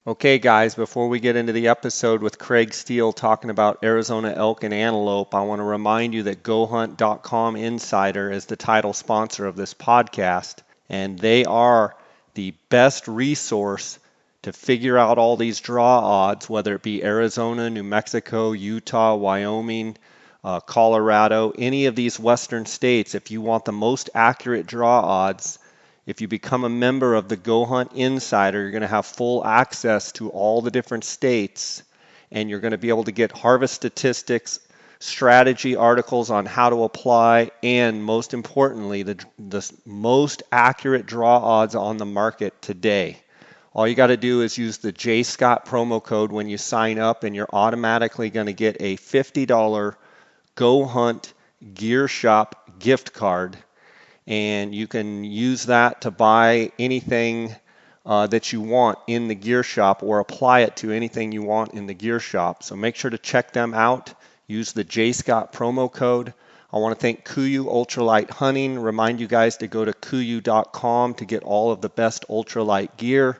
Okay, guys, before we get into the episode with Craig Steele talking about Arizona elk and antelope, I want to remind you that GoHunt.com Insider is the title sponsor of this podcast, and they are the best resource to figure out all these draw odds, whether it be Arizona, New Mexico, Utah, Wyoming, Colorado, any of these western states. If you want the most accurate draw odds, if you become a member of the Go Hunt Insider, you're going to have full access to all the different states, and you're going to be able to get harvest statistics, strategy articles on how to apply, and most importantly, the most accurate draw odds on the market today. All you got to do is use the J Scott promo code when you sign up, and you're automatically going to get a $50 Go Hunt Gear Shop gift card, and you can use that to buy anything that you want in the gear shop or apply it to anything you want in the gear shop. So make sure to check them out. Use the J Scott promo code. I want to thank Kuiu Ultralight Hunting. Remind you guys to go to kuiu.com to get all of the best ultralight gear.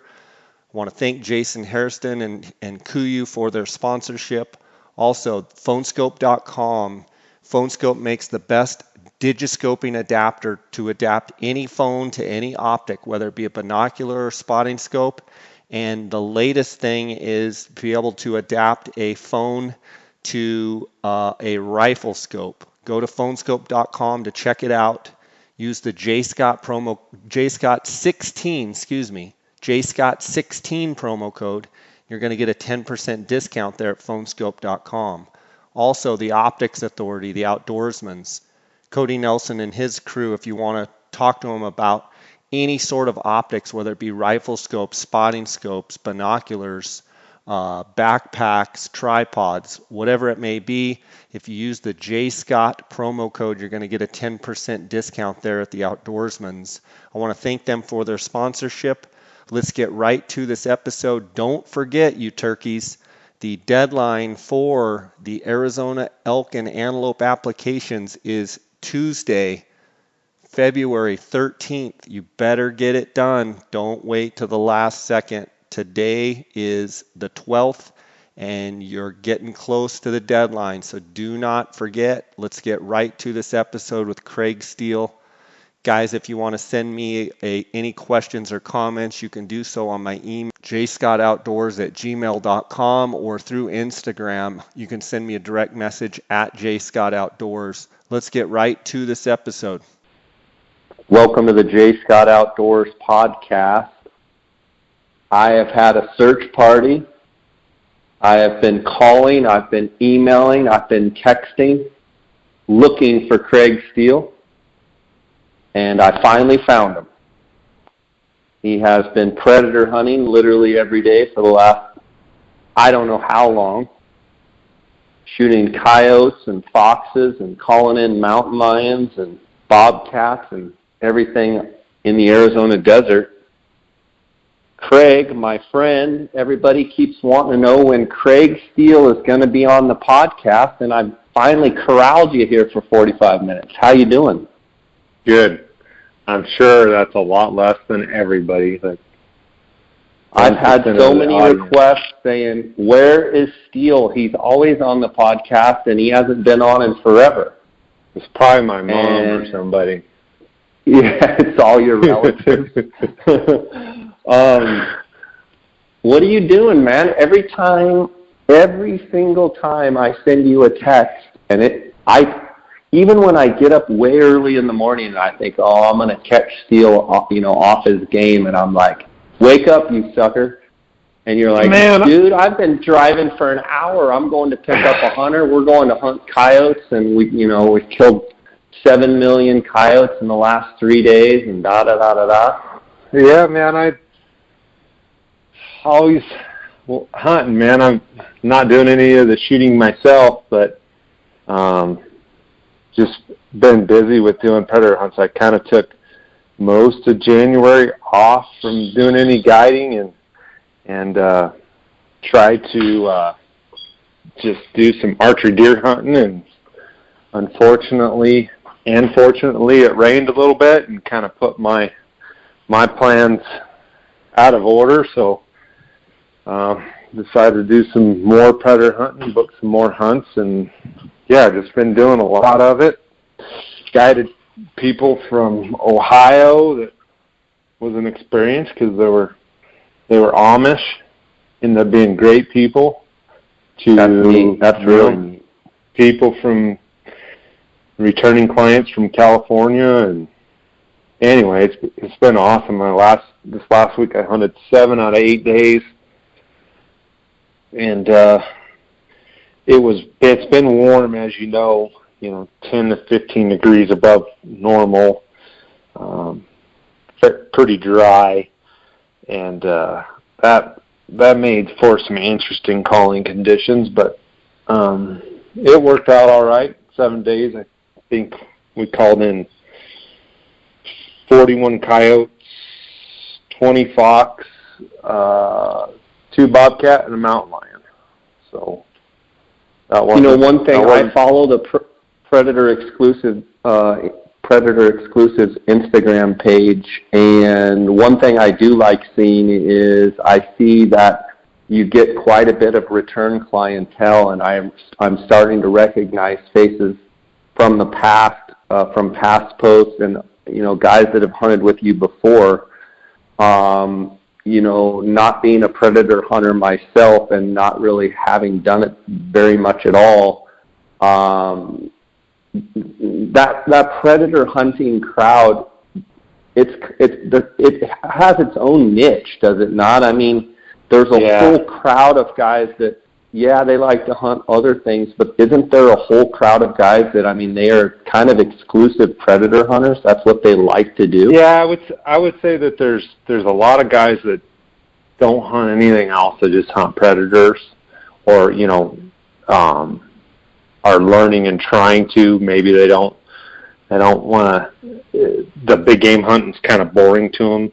I want to thank Jason Hairston and Kuiu for their sponsorship. Also, phonescope.com. Phonescope makes the best digiscoping adapter to adapt any phone to any optic, whether it be a binocular or spotting scope. And the latest thing is to be able to adapt a phone to a rifle scope. Go to phonescope.com to check it out. Use the JScott16 promo code. You're going to get a 10% discount there at phonescope.com. Also, the Optics Authority, the Outdoorsman's, Cody Nelson and his crew, if you want to talk to them about any sort of optics, whether it be rifle scopes, spotting scopes, binoculars, backpacks, tripods, whatever it may be, if you use the J Scott promo code, you're going to get a 10% discount there at the Outdoorsman's. I want to thank them for their sponsorship. Let's get right to this episode. Don't forget, you turkeys, the deadline for the Arizona elk and antelope applications is Tuesday, February 13th. You better get it done. Don't wait till the last second. Today is the 12th, and you're getting close to the deadline, so do not forget. Let's get right to this episode with Craig Steele. Guys, if you want to send me any questions or comments, you can do so on my email, jscottoutdoors@gmail.com, or through Instagram. You can send me a direct message at jscottoutdoors. Let's get right to this episode. Welcome to the J Scott Outdoors podcast. I have had a search party. I have been calling, I've been emailing, I've been texting, looking for Craig Steele. And I finally found him. He has been predator hunting literally every day for the last, I don't know how long, shooting coyotes and foxes and calling in mountain lions and bobcats and everything in the Arizona desert. Craig, my friend, everybody keeps wanting to know when Craig Steele is going to be on the podcast, and I've finally corralled you here for 45 minutes. How you doing? Good. I'm sure that's a lot less than everybody. But I've had so many requests saying, where is Steele? He's always on the podcast, and he hasn't been on in forever. It's probably my mom or somebody. Yeah, it's all your relatives. What are you doing, man? Every single time I send you a text, and even when I get up way early in the morning and I think, oh, I'm going to catch Steele, off his game, and I'm like, wake up, you sucker. And you're like, man, dude, I've been driving for an hour. I'm going to pick up a hunter. We're going to hunt coyotes, and we've killed 7 million coyotes in the last 3 days, and da-da-da-da-da. Yeah, man, I always hunting, man. I'm not doing any of the shooting myself, but just been busy with doing predator hunts. I kind of took most of January off from doing any guiding and tried to just do some archery deer hunting, and unfortunately and fortunately it rained a little bit and kind of put my plans out of order, so Decided to do some more predator hunting, book some more hunts, and yeah, just been doing a lot of it. Guided people from Ohio that was an experience because they were Amish, ended up being great people. That's really neat. People from returning clients from California, and anyway, it's been awesome. This last week I hunted 7 out of 8 days, and it's been warm, as you know, 10 to 15 degrees above normal, pretty dry, and that made for some interesting calling conditions, but it worked out all right. 7 days, I think we called in 41 coyotes, 20 fox, 2 bobcat, and a mountain lion. So that was one thing, I follow the Predator Exclusives Instagram page, and one thing I do like seeing is I see that you get quite a bit of return clientele, and I'm starting to recognize faces from the past, from past posts, and guys that have hunted with you before. Not being a predator hunter myself and not really having done it very much at all, that predator hunting crowd, it has its own niche, does it not? I mean, there's a whole crowd of guys that, they like to hunt other things, but isn't there a whole crowd of guys that, they are kind of exclusive predator hunters? That's what they like to do? Yeah, I would say that there's a lot of guys that don't hunt anything else. They just hunt predators, or, are learning and trying to. Maybe they don't want to, the big game hunting's kind of boring to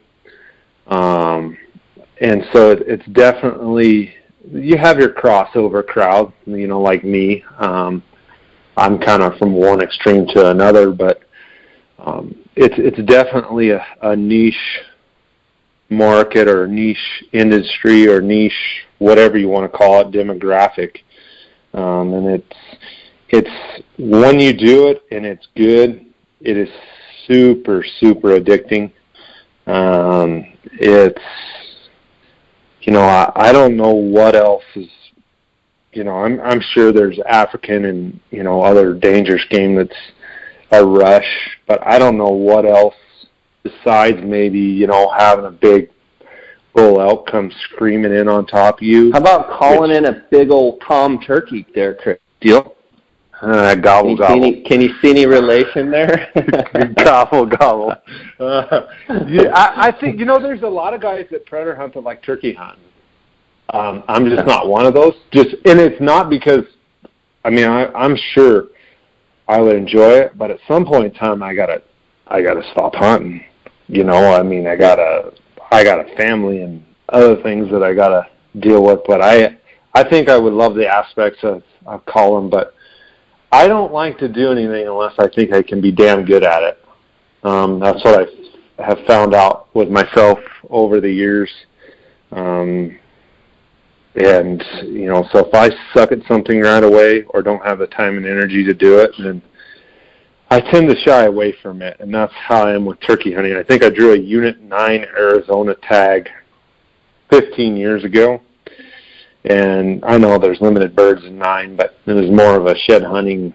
them. And so it's definitely, you have your crossover crowd, like me. I'm kind of from one extreme to another, but it's definitely a niche market or niche industry or niche, whatever you want to call it, demographic. And it's when you do it and it's good, it is super, super addicting. It's, I don't know what else is, I'm sure there's African and, other dangerous game that's a rush, but I don't know what else besides maybe, having a big bull elk come screaming in on top of you. How about calling in a big old tom turkey there, Chris? Deal? Gobble, gobble. Can you see any relation there? Gobble, gobble. I think, there's a lot of guys that predator hunt that like turkey hunting. I'm just not one of those. And it's not because, I'm sure I would enjoy it, but at some point in time, I gotta stop hunting. I got a family and other things that I gotta deal with. But I think I would love the aspects of calling, but I don't like to do anything unless I think I can be damn good at it. That's what I have found out with myself over the years. And, so if I suck at something right away or don't have the time and energy to do it, then I tend to shy away from it. And that's how I am with turkey hunting. I think I drew a Unit 9 Arizona tag 15 years ago. And I know there's limited birds in 9, but it was more of a shed hunting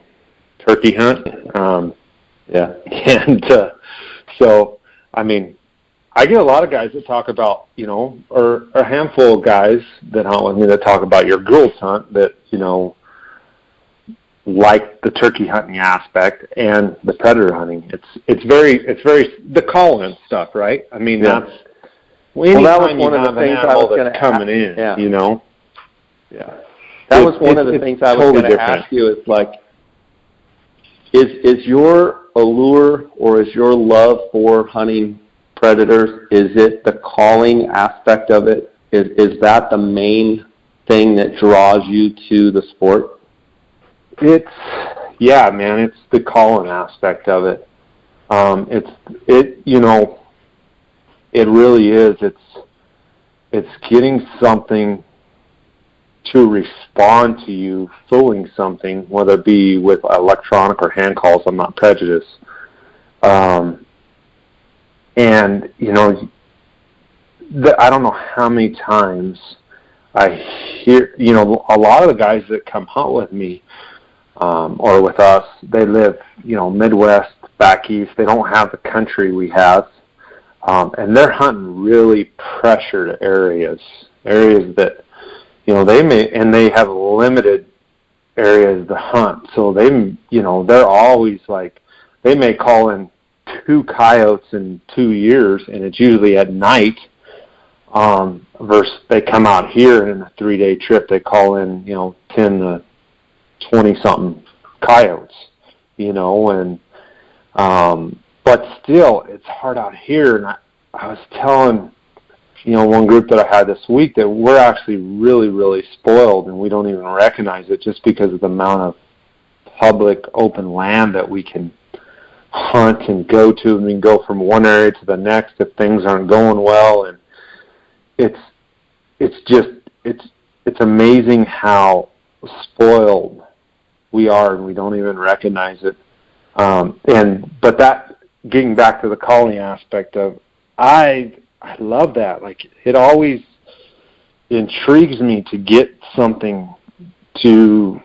turkey hunt. And so, I get a lot of guys that talk about, or a handful of guys that hunt with me that talk about your girls hunt that, like the turkey hunting aspect and the predator hunting. It's very the call-in stuff, right? That was one of the things I was going to coming in, Yeah. That was one of the things I was going to ask you is like, is your allure or is your love for hunting predators, is it the calling aspect of it? Is that the main thing that draws you to the sport? It's the calling aspect of it. It really is. It's getting something to respond to you fooling something, whether it be with electronic or hand calls. I'm not prejudiced. And, you know, I don't know how many times I hear, you know, a lot of the guys that come hunt with me or with us, they live, you know, Midwest, back east. They don't have the country we have. And they're hunting really pressured areas that, you know, they have limited areas to hunt. So they, you know, they're always like, they may call in 2 coyotes in 2 years, and it's usually at night, versus they come out here in a 3-day trip, they call in, you know, 10 to 20-something coyotes, you know, and, but still, it's hard out here. And I was telling, you know, one group that I had this week that we're actually really, really spoiled, and we don't even recognize it just because of the amount of public open land that we can hunt and go to. And we can go from one area to the next if things aren't going well. And it's amazing how spoiled we are, and we don't even recognize it. But that, getting back to the calling aspect of, I love that. Like, it always intrigues me to get something to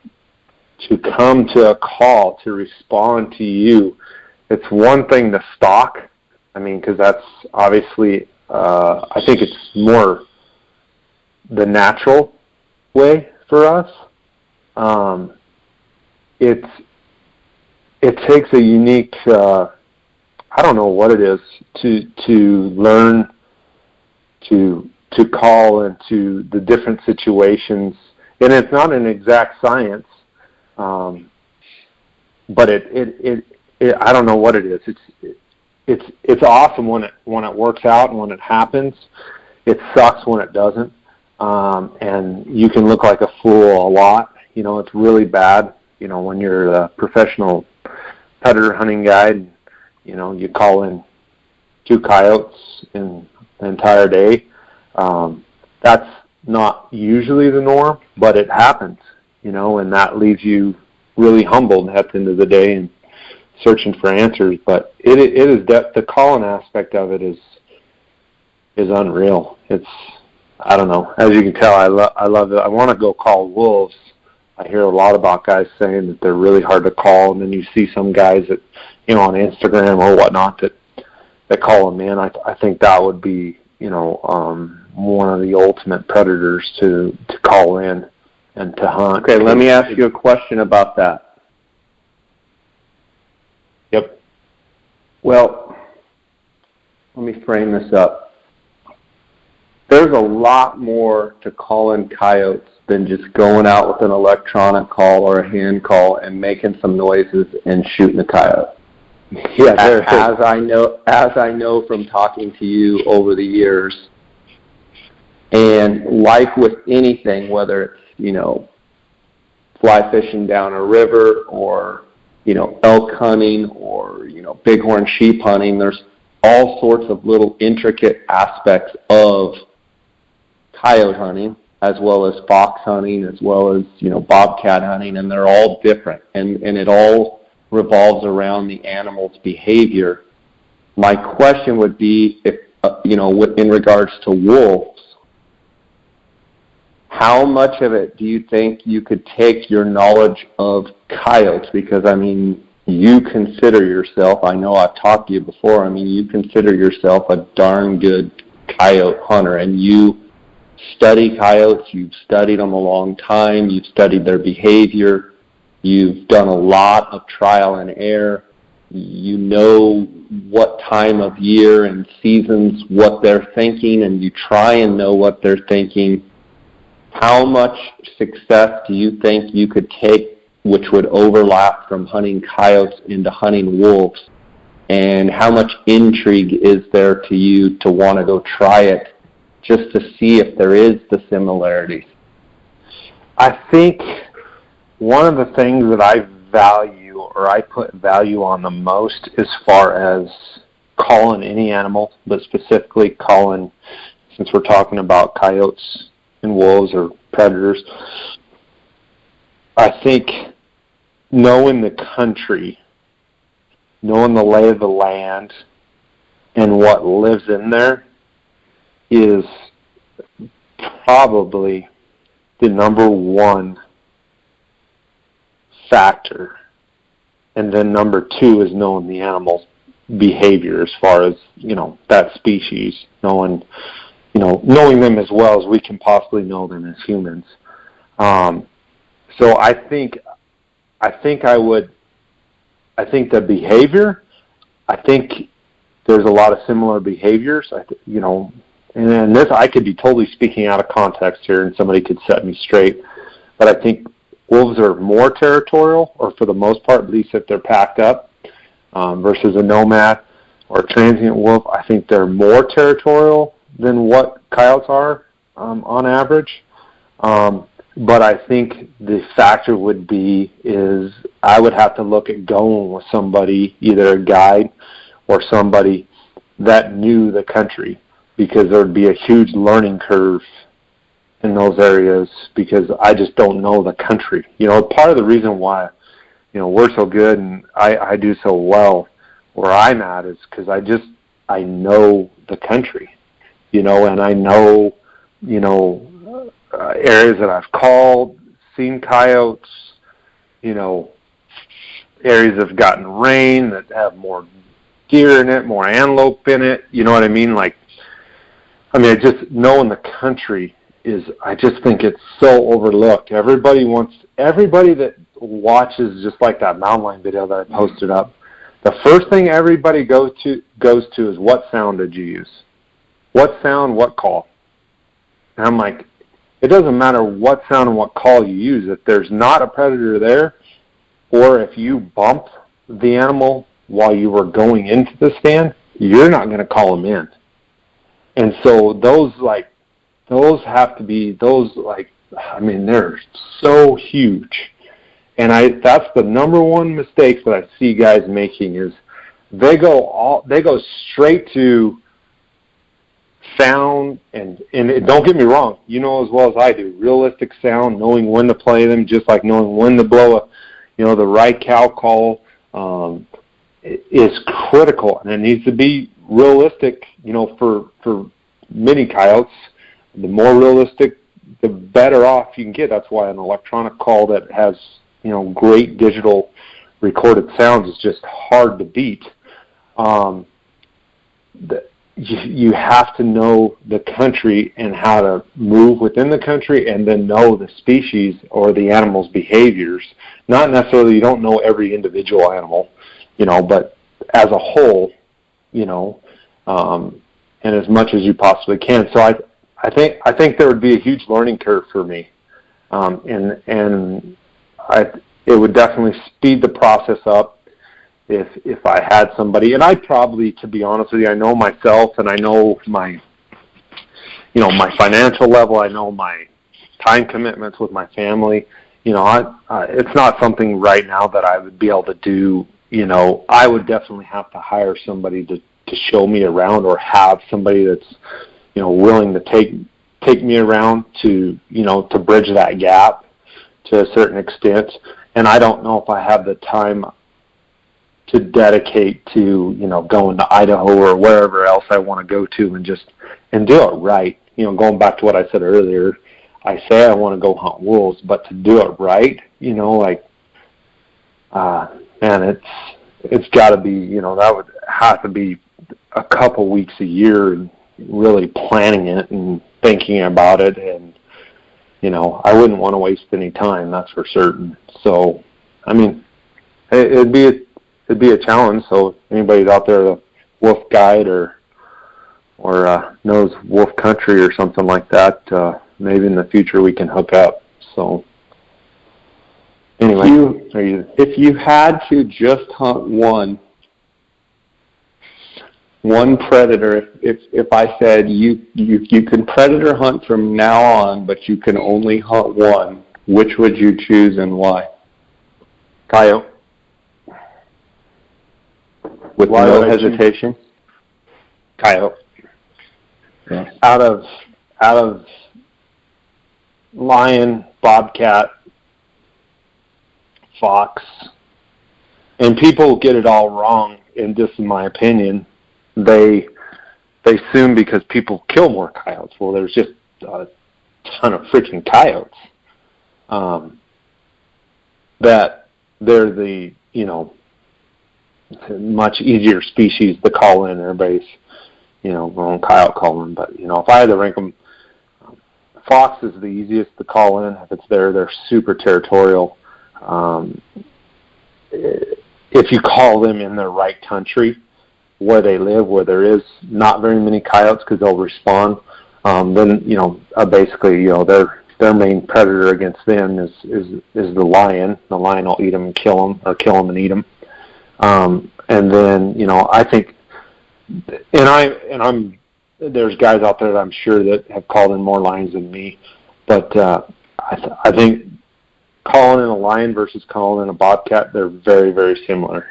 come to a call, to respond to you. It's one thing to stalk. I mean, because that's obviously, I think it's more the natural way for us. It takes a unique, I don't know what it is, to learn to call into the different situations. And it's not an exact science, but it I don't know what it is. It's awesome when it works out and when it happens. It sucks when it doesn't, and you can look like a fool a lot. You know, it's really bad. You know, when you're a professional predator hunting guide, you know, you call in 2 coyotes in the entire day. That's not usually the norm, but it happens, you know, and that leaves you really humbled at the end of the day and searching for answers. But it is the calling aspect of it is unreal. It's, I don't know. As you can tell, I love it. I want to go call wolves. I hear a lot about guys saying that they're really hard to call, and then you see some guys that, you know, on Instagram or whatnot that call them in. I think that would be, you know, one of the ultimate predators to call in and to hunt. Okay, let me ask you a question about that. Yep. Well, let me frame this up. There's a lot more to calling coyotes than just going out with an electronic call or a hand call and making some noises and shooting a coyote. Yeah, as I know from talking to you over the years, and like with anything, whether it's, you know, fly fishing down a river or, you know, elk hunting or, you know, bighorn sheep hunting, there's all sorts of little intricate aspects of coyote hunting, as well as fox hunting, as well as, you know, bobcat hunting, and they're all different, and it all revolves around the animal's behavior. My question would be, if, you know, in regards to wolves, how much of it do you think you could take your knowledge of coyotes? Because, I mean, you consider yourself, I know I've talked to you before, I mean, you consider yourself a darn good coyote hunter, and you study coyotes, you've studied them a long time, you've studied their behavior, you've done a lot of trial and error, you know what time of year and seasons, what they're thinking, and you try and know what they're thinking. How much success do you think you could take, which would overlap from hunting coyotes into hunting wolves? And how much intrigue is there to you to want to go try it just to see if there is the similarities? I think one of the things that I value, or I put value on the most, as far as calling any animal, but specifically calling, since we're talking about coyotes and wolves, or predators. I think knowing the country, knowing the lay of the land, and what lives in there is probably the number one factor. And then number two is knowing the animal's behavior as far as, that species, knowing them as well as we can possibly know them as humans. So I think the behavior, I think there's a lot of similar behaviors, and this, I could be totally speaking out of context here and somebody could set me straight, but I think wolves are more territorial, or for the most part, at least if they're packed up, versus a nomad or a transient wolf. I think they're more territorial than what coyotes are on average. But I think the factor would be is I would have to look at going with somebody, either a guide or somebody that knew the country, because there would be a huge learning curve in those areas because I just don't know the country. Part of the reason why, we're so good and I do so well where I'm at is because I know the country, and I know, areas that I've called, seen coyotes, areas that have gotten rain that have more deer in it, more antelope in it, you know what I mean? Just knowing the country I just think it's so overlooked. Everybody that watches, just like that mountain lion video that I posted up, the first thing everybody goes to is, what sound did you use? What sound, what call? And I'm like, it doesn't matter what sound and what call you use. If there's not a predator there, or if you bump the animal while you were going into the stand, you're not going to call them in. And so those have to be, they're so huge. And that's the number one mistake that I see guys making is they go straight to sound, and don't get me wrong, as well as I do, realistic sound, knowing when to play them, just like knowing when to blow the right cow call is critical, and it needs to be realistic. For many coyotes, the more realistic, the better off you can get. That's why an electronic call that has great digital recorded sounds is just hard to beat. You have to know the country and how to move within the country, and then know the species or the animal's behaviors. Not necessarily, you don't know every individual animal, but as a whole, and as much as you possibly can. So I think there would be a huge learning curve for me, and it would definitely speed the process up if I had somebody. And I probably, to be honest with you, I know myself, and I know my financial level. I know my time commitments with my family. It's not something right now that I would be able to do. I would definitely have to hire somebody to show me around, or have somebody that's willing to take me around to to bridge that gap to a certain extent. And I don't know if I have the time to dedicate to going to Idaho or wherever else I want to go to and do it right. Going back to what I said earlier, I say I want to go hunt wolves, but to do it right, man, it's got to be, that would have to be a couple weeks a year, and really planning it and thinking about it. And, I wouldn't want to waste any time, that's for certain. So, it'd be a challenge. So if anybody's out there, a wolf guide or knows wolf country or something like that, maybe in the future we can hook up. So anyway, if you had to just hunt one predator, if I said you can predator hunt from now on, but you can only hunt one, which would you choose and why? coyote. With no hesitation? Coyote. Yeah. Out of lion, bobcat, fox, and people get it all wrong. And this is my opinion. They assume because people kill more coyotes. Well, there's just a ton of freaking coyotes. That they're the, much easier species to call in. Everybody's, going coyote calling. But, if I had to rank them, fox is the easiest to call in. If it's there, they're super territorial. If you call them in the right country, where they live, where there is not very many coyotes, because they'll respond, then, basically, their main predator against them is the lion. The lion will eat them and kill them, or kill them and eat them. And then, I think, there's guys out there that I'm sure that have called in more lions than me, but I think calling in a lion versus calling in a bobcat, they're very, very similar.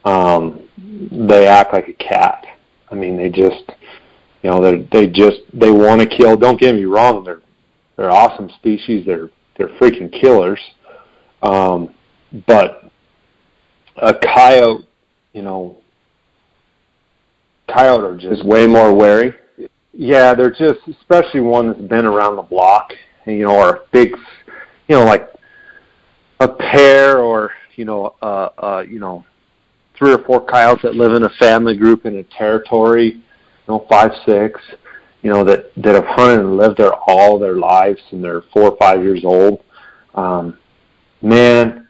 They act like a cat. I mean, they just, they want to kill. Don't get me wrong, they're awesome species. They're freaking killers. But a coyote, coyote are just way more wary. Yeah, they're just, especially one that's been around the block, or a big, like a pair, or 3 or 4 coyotes that live in a family group in a territory, 5, 6, that have hunted and lived there all their lives, and they're 4 or 5 years old. Man,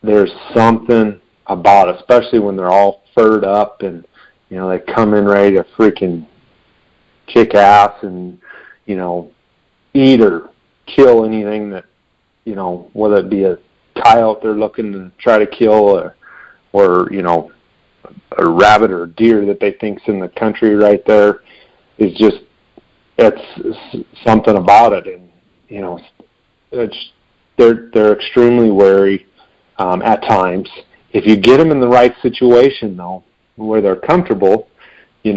there's something about it, especially when they're all furred up and, they come in ready to freaking kick ass and, eat or kill anything that, whether it be a coyote they're looking to try to kill, or a rabbit or a deer that they think's in the country right there, is just, it's something about it. And, they're extremely wary at times. If you get them in the right situation, though, where they're comfortable, they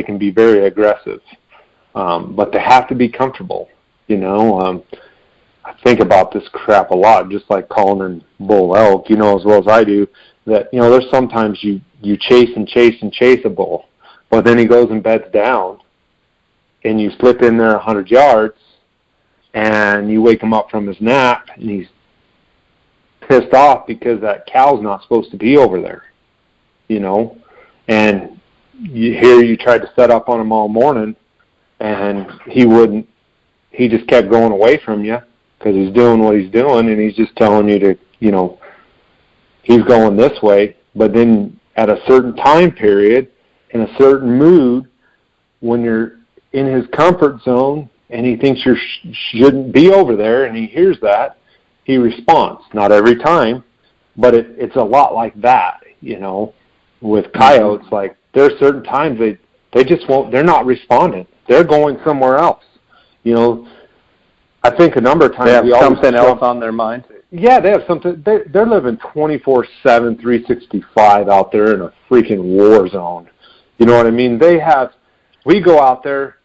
can be very aggressive, but they have to be comfortable. I think about this crap a lot, just like calling in bull elk. As well as I do that. There's sometimes you chase and chase and chase a bull, but then he goes and beds down, and you slip in there 100 yards, and you wake him up from his nap, and he's pissed off because that cow's not supposed to be over there, and you tried to set up on him all morning, and he wouldn't. He just kept going away from you because he's doing what he's doing, and he's just telling you to, he's going this way. But then at a certain time period, in a certain mood, when you're in his comfort zone and he thinks you shouldn't be over there, and he hears that, he responds. Not every time, but it's a lot like that, with coyotes. Like, there are certain times they just won't, they're not responding. They're going somewhere else. I think a number of times they have something else on their mind. Yeah, they have something. They're living 24/7, 365 out there in a freaking war zone. You know what I mean? We go out there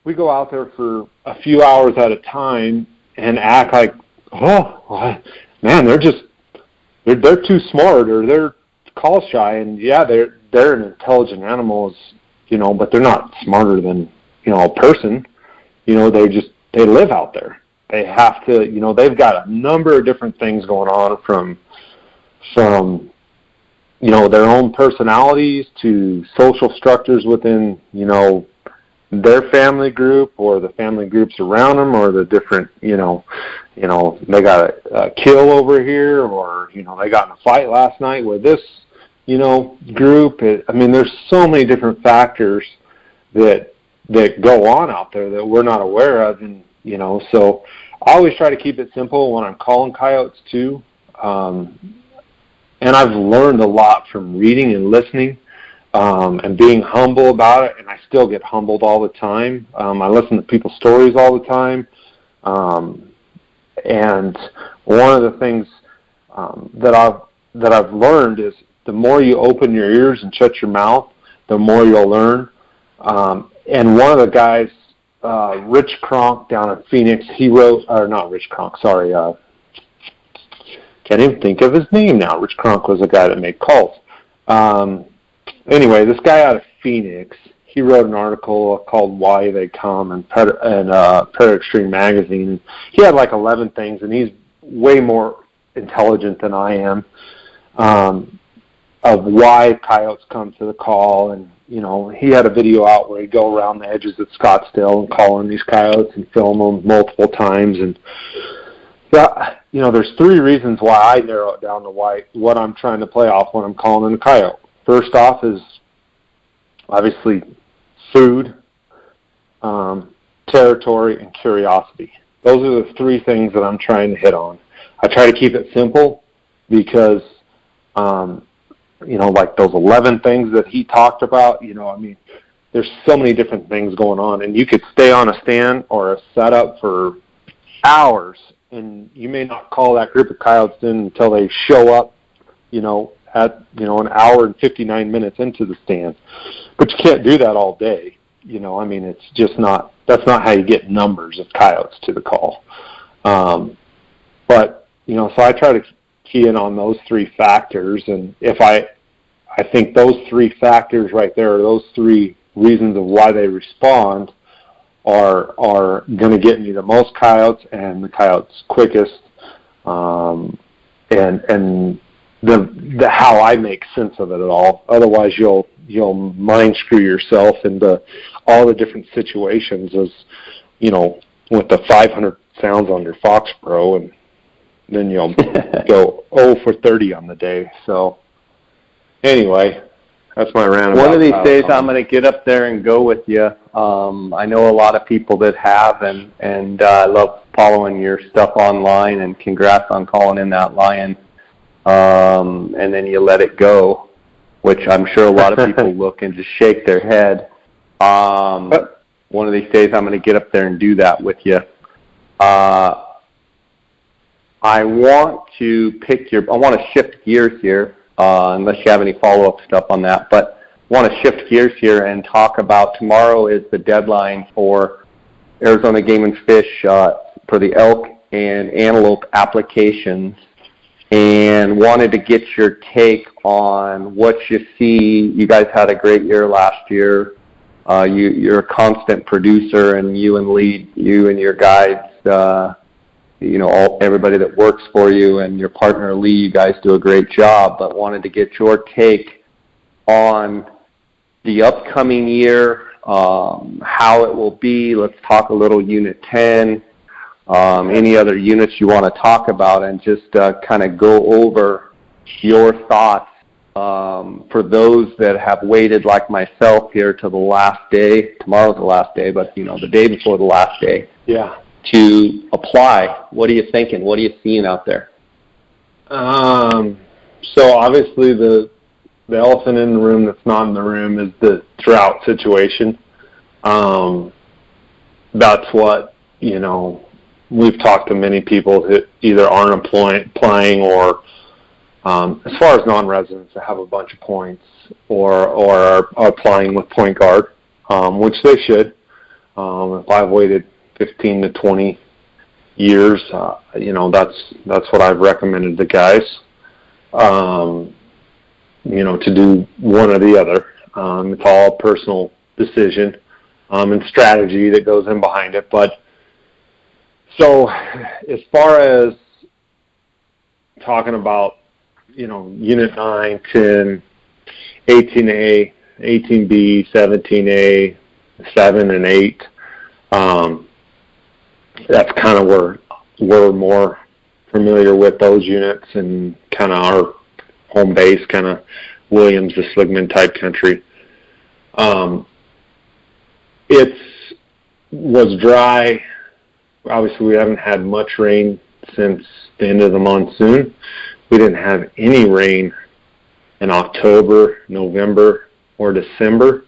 for a few hours at a time and act like, oh man, they're too smart, or they're call shy, and yeah, they're an intelligent animal, but they're not smarter than a person. They live out there. They have to, they've got a number of different things going on from their own personalities to social structures within, their family group, or the family groups around them, or the different, they got a kill over here, or, they got in a fight last night with this, group. There's so many different factors that go on out there that we're not aware of. And, so I always try to keep it simple when I'm calling coyotes too. And I've learned a lot from reading and listening, and being humble about it. And I still get humbled all the time. I listen to people's stories all the time. And one of the things, that I've learned is the more you open your ears and shut your mouth, the more you'll learn. and one of the guys, Rich Kronk down in Phoenix, he wrote, or not Rich Kronk, sorry, can't even think of his name now. Rich Kronk was the guy that made calls. Anyway, this guy out of Phoenix, he wrote an article called Why They Come in Predator Extreme magazine. He had like 11 things, and he's way more intelligent than I am, of why coyotes come to the call. And, you know, he had a video out where he'd go around the edges of Scottsdale and call in these coyotes and film them multiple times. And, you know, there's 3 reasons why I narrow it down to what I'm trying to play off when I'm calling in a coyote. First off is obviously food, territory, and curiosity. Those are the 3 things that I'm trying to hit on. I try to keep it simple because, you know, like those 11 things that he talked about, you know, I mean, there's so many different things going on, and you could stay on a stand or a setup for hours, and you may not call that group of coyotes in until they show up, you know, at, you know, an hour and 59 minutes into the stand. But you can't do that all day. You know, I mean, it's just not, that's not how you get numbers of coyotes to the call. But, you know, so I try to key in on those 3 factors. And if I think those 3 factors right there, those 3 reasons of why they respond are going to get me the most coyotes and the coyotes quickest. And the how I make sense of it at all. Otherwise, you'll mind screw yourself into all the different situations, as you know, with the 500 sounds on your Fox Pro, and then you'll go 0 for 30 on the day. So anyway, that's my roundabout. One of these days, I'm going to get up there and go with you. I know a lot of people that have, and I love following your stuff online. And congrats on calling in that lion. And then you let it go, which I'm sure a lot of people look and just shake their head. One of these days, I'm going to get up there and do that with you. I want to shift gears here, unless you have any follow-up stuff on that, but I want to shift gears here and talk about tomorrow is the deadline for Arizona Game and Fish for the elk and antelope applications, and wanted to get your take on what you see. You guys had a great year last year. You're a constant producer, and you and your guides, you know, everybody that works for you and your partner Lee, you guys do a great job, but wanted to get your take on the upcoming year, how it will be. Let's talk a little Unit 10, any other units you want to talk about, and just kind of go over your thoughts for those that have waited like myself here to the last day. Tomorrow's the last day, but, you know, the day before the last day. Yeah. To apply. What are you thinking? What are you seeing out there? So obviously the elephant in the room that's not in the room is the drought situation. That's what, you know, we've talked to many people that either aren't applying or as far as non-residents that have a bunch of points or are applying with Point Guard, which they should. If I've waited 15 to 20 years, you know, that's what I've recommended to guys, you know, to do one or the other. It's all a personal decision and strategy that goes in behind it. But so as far as talking about, you know, Unit 9, 10, 18A, 18B, 17A, 7, and 8, that's kind of where we're more familiar with those units and kind of our home base, kind of Williams to Sligman type country. It was dry. Obviously, we haven't had much rain since the end of the monsoon. We didn't have any rain in October, November, or December.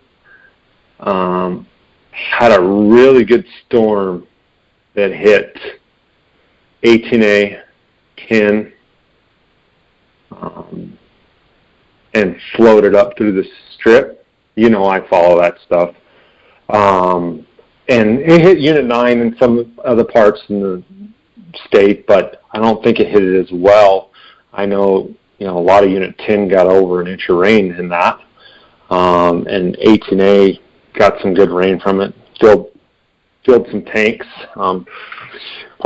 Had a really good storm that hit 18A, 10, and floated up through the strip. You know, I follow that stuff. And it hit Unit 9 in some other parts in the state, but I don't think it hit it as well. I know, a lot of Unit 10 got over an inch of rain in that, and 18A got some good rain from it, filled some tanks. Part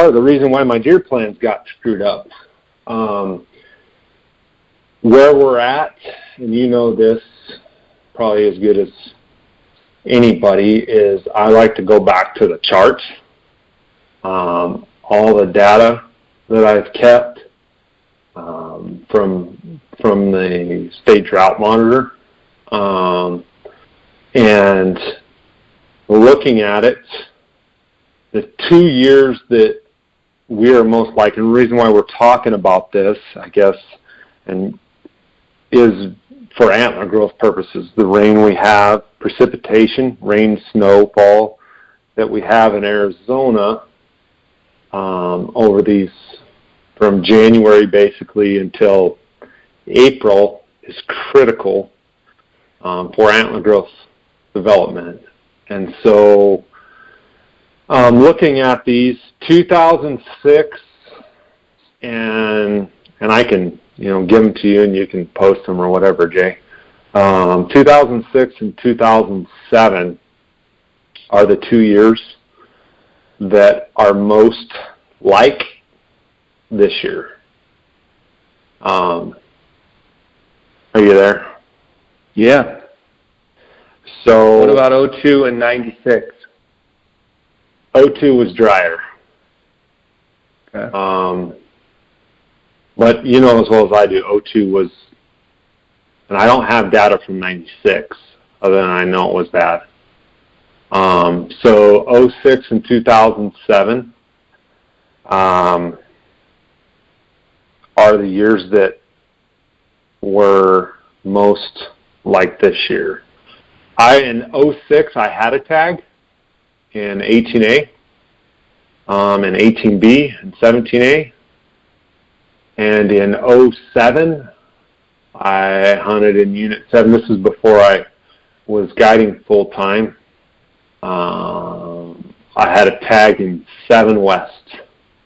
of the reason why my deer plans got screwed up. Where we're at, and you know this probably as good as anybody, is I like to go back to the charts. All the data that I've kept from the state drought monitor, and looking at it, the 2 years that we are most likely, and the reason why we're talking about this, I guess, and is for antler growth purposes, the rain we have, precipitation, rain, snowfall that we have in Arizona over these, from January basically until April, is critical for antler growth development. And so looking at these 2006, and I can give them to you and you can post them or whatever, Jay. 2006 and 2007 are the 2 years that are most like this year. Are you there? Yeah. So what about 02 and 96? 02 was drier. Okay. But you know as well as I do, 02 was, and I don't have data from 96, other than I know it was bad. So 06 and 2007 are the years that were most like this year. In 06, I had a tag in 18A, and 18B, and 17A. And in 07, I hunted in Unit 7. This is before I was guiding full-time. I had a tag in 7 West.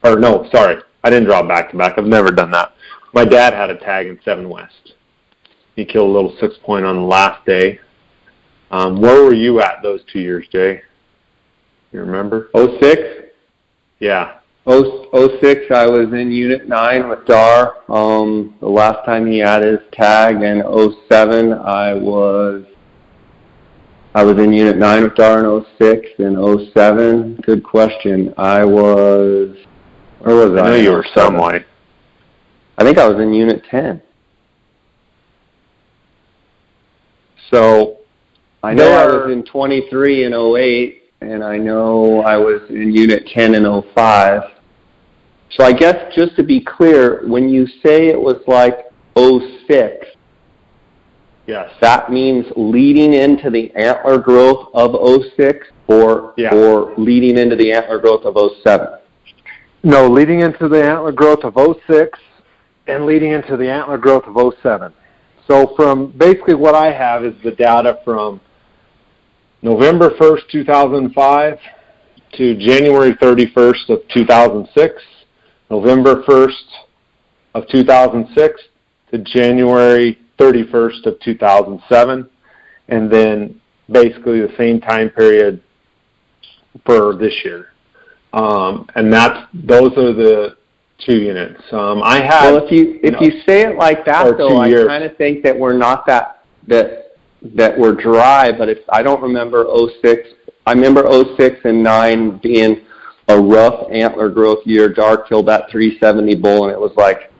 Or no, sorry, I didn't draw back-to-back. I've never done that. My dad had a tag in 7 West. He killed a little 6-point on the last day. Where were you at those 2 years, Jay? You remember? 06? Yeah. 06, I was in Unit 9 with Dar. The last time he had his tag, and 07, I was in Unit 9 with Dar in 06. In 07, good question. Where was I? I know you were somewhere. I think I was in Unit 10. So I know I was in 23 in 08, and I know I was in Unit 10 in 05. So I guess just to be clear, when you say it was like 06, yes, that means leading into the antler growth of 06 or leading into the antler growth of 07? No, leading into the antler growth of 06 and leading into the antler growth of 07. So from basically what I have is the data from November 1st, 2005 to January 31st of 2006, November 1st of 2006 to January 31st of 2007, and then basically the same time period for this year. And those are the 2 units. I had. Well, if you say it like that, though, I kind of think that we're not that we're dry. But if I don't remember 06, I remember 06 and 9 being a rough antler growth year. Dar killed that 370 bull, and it was like,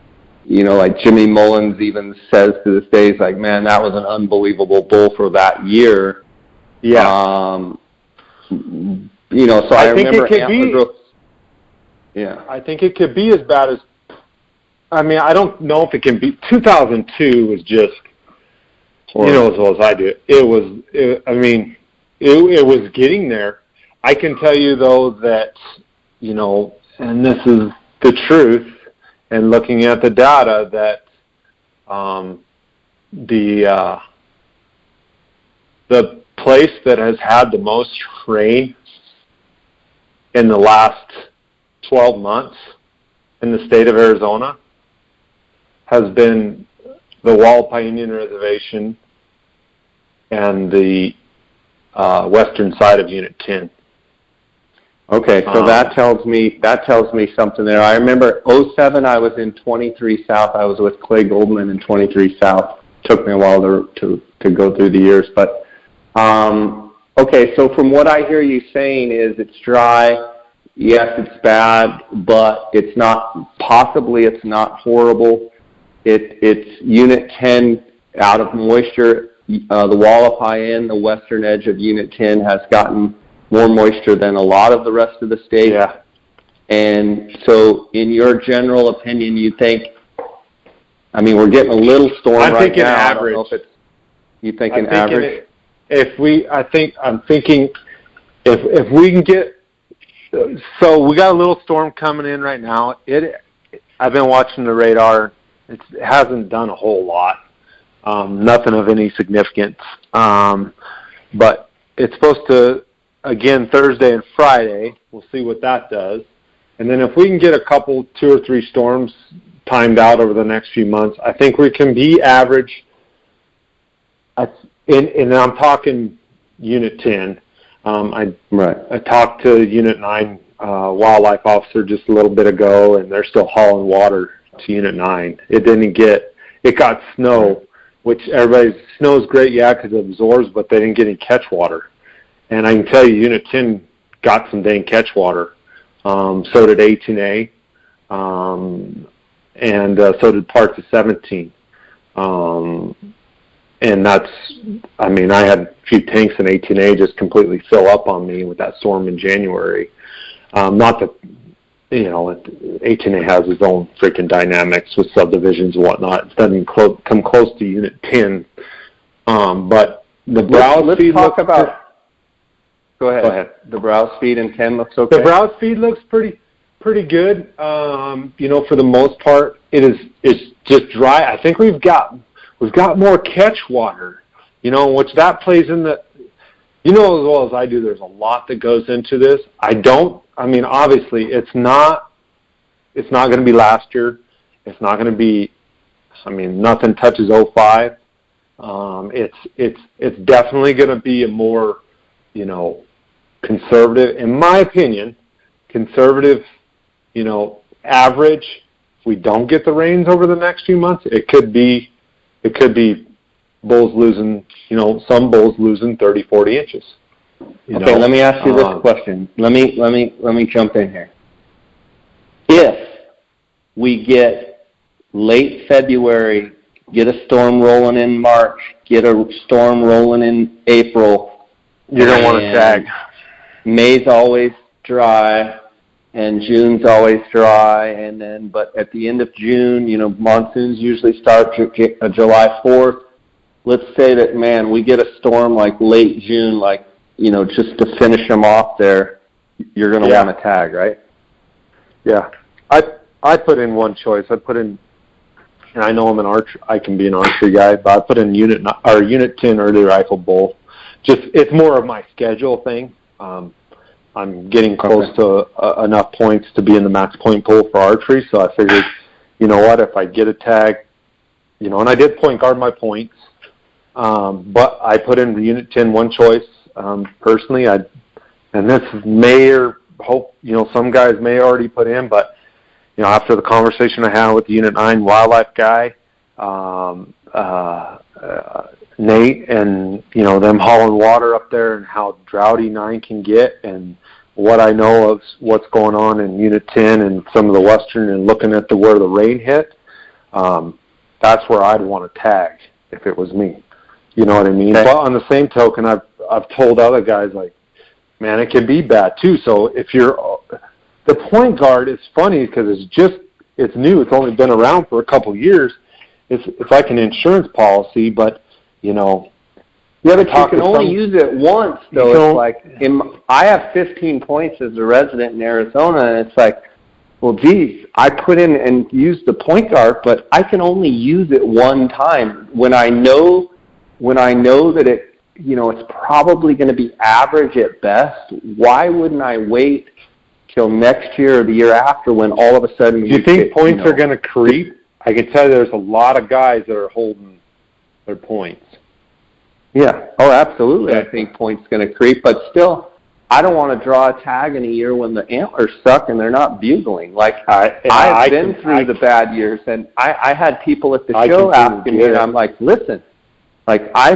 like Jimmy Mullins even says to this day, he's like, man, that was an unbelievable bull for that year. Yeah. So I remember antler growth. Yeah. I think it could be as bad as, I don't know if it can be. 2002 was just, as well as I do. It was getting there. I can tell you, though, that, and this is the truth, and looking at the data, that the place that has had the most rain in the last 12 months in the state of Arizona has been the Hualapai Indian Reservation and the western side of Unit 10. Okay, so that tells me something there. I remember 07 I was in 23 South. I was with Clay Goldman in 23 South. Took me a while to go through the years, but okay. So from what I hear you saying is it's dry. Yes, it's bad, but it's not. Possibly, it's not horrible. It's Unit 10 out of moisture. The Hualapai Inn, the western edge of Unit 10, has gotten more moisture than a lot of the rest of the state. Yeah. And so, in your general opinion, you think? I mean, we're getting a little storm I'm right thinking now. average. I don't know if it's, you thinking I'm thinking average? I'm thinking if we can get, so we got a little storm coming in right now. I've been watching the radar. It hasn't done a whole lot. Nothing of any significance. But it's supposed to, again, Thursday and Friday. We'll see what that does. And then if we can get a couple, 2 or 3 storms timed out over the next few months, I think we can be average. And I'm talking Unit 10. I talked to Unit 9 wildlife officer just a little bit ago, and they're still hauling water to Unit 9. It got snow, which snow's great, yeah, because it absorbs, but they didn't get any catch water. And I can tell you, Unit 10 got some dang catch water. So did 18A, and so did parts of 17. And that's, I mean, I had a few tanks in 18A just completely fill up on me with that storm in January. Not that, 18A has its own freaking dynamics with subdivisions and whatnot. It doesn't come close to Unit 10. But the browse feed looks about. Go ahead. The browse feed in 10 looks okay? The browse feed looks pretty good. For the most part, it's just dry. I think we've got more catch water, which that plays in the, as well as I do, there's a lot that goes into this. Obviously it's not going to be last year. It's not going to be, nothing touches 05. It's definitely going to be a more, conservative, in my opinion, average. If we don't get the rains over the next few months, it could be bulls losing, some bulls losing 30, 40 inches. Okay, let me ask you this question. Let me jump in here. If we get late February, get a storm rolling in March, get a storm rolling in April, you're going to want to tag. May's always dry, and June's always dry, but at the end of June, monsoons usually start July 4th. Let's say that, man, we get a storm like late June, just to finish them off there, you're going to want to tag, right? Yeah. I put in one choice. And I know I'm an archer. I can be an archery guy, but I put in Unit 10 early rifle bull. It's more of my schedule thing. I'm getting close to enough points to be in the max point pool for archery, so I figured, if I get a tag, and I did point guard my points, but I put in the Unit 10 one choice, personally. And this may or hope, some guys may already put in, but, after the conversation I had with the Unit 9 wildlife guy, Nate, and them hauling water up there and how droughty 9 can get, and what I know of what's going on in Unit 10 and some of the western, and looking at where the rain hit, that's where I'd want to tag if it was me. You know what I mean? Okay. But on the same token, I've told other guys, man, it can be bad too. So if the point guard is funny because it's new. It's only been around for a couple of years. It's like an insurance policy, but Yeah, but you can only use it once, though. I have 15 points as a resident in Arizona, and it's like, well, geez, I put in and used the point guard, but I can only use it one time. When I know that it's probably going to be average at best. Why wouldn't I wait till next year or the year after when all of a sudden Do you think points are going to creep? I can tell you there's a lot of guys that are holding their points. Yeah. Oh, absolutely. I think points going to creep, but still, I don't want to draw a tag in a year when the antlers suck and they're not bugling. Like I've been through the bad years, and I had people at the show asking me, and I'm like, listen, like I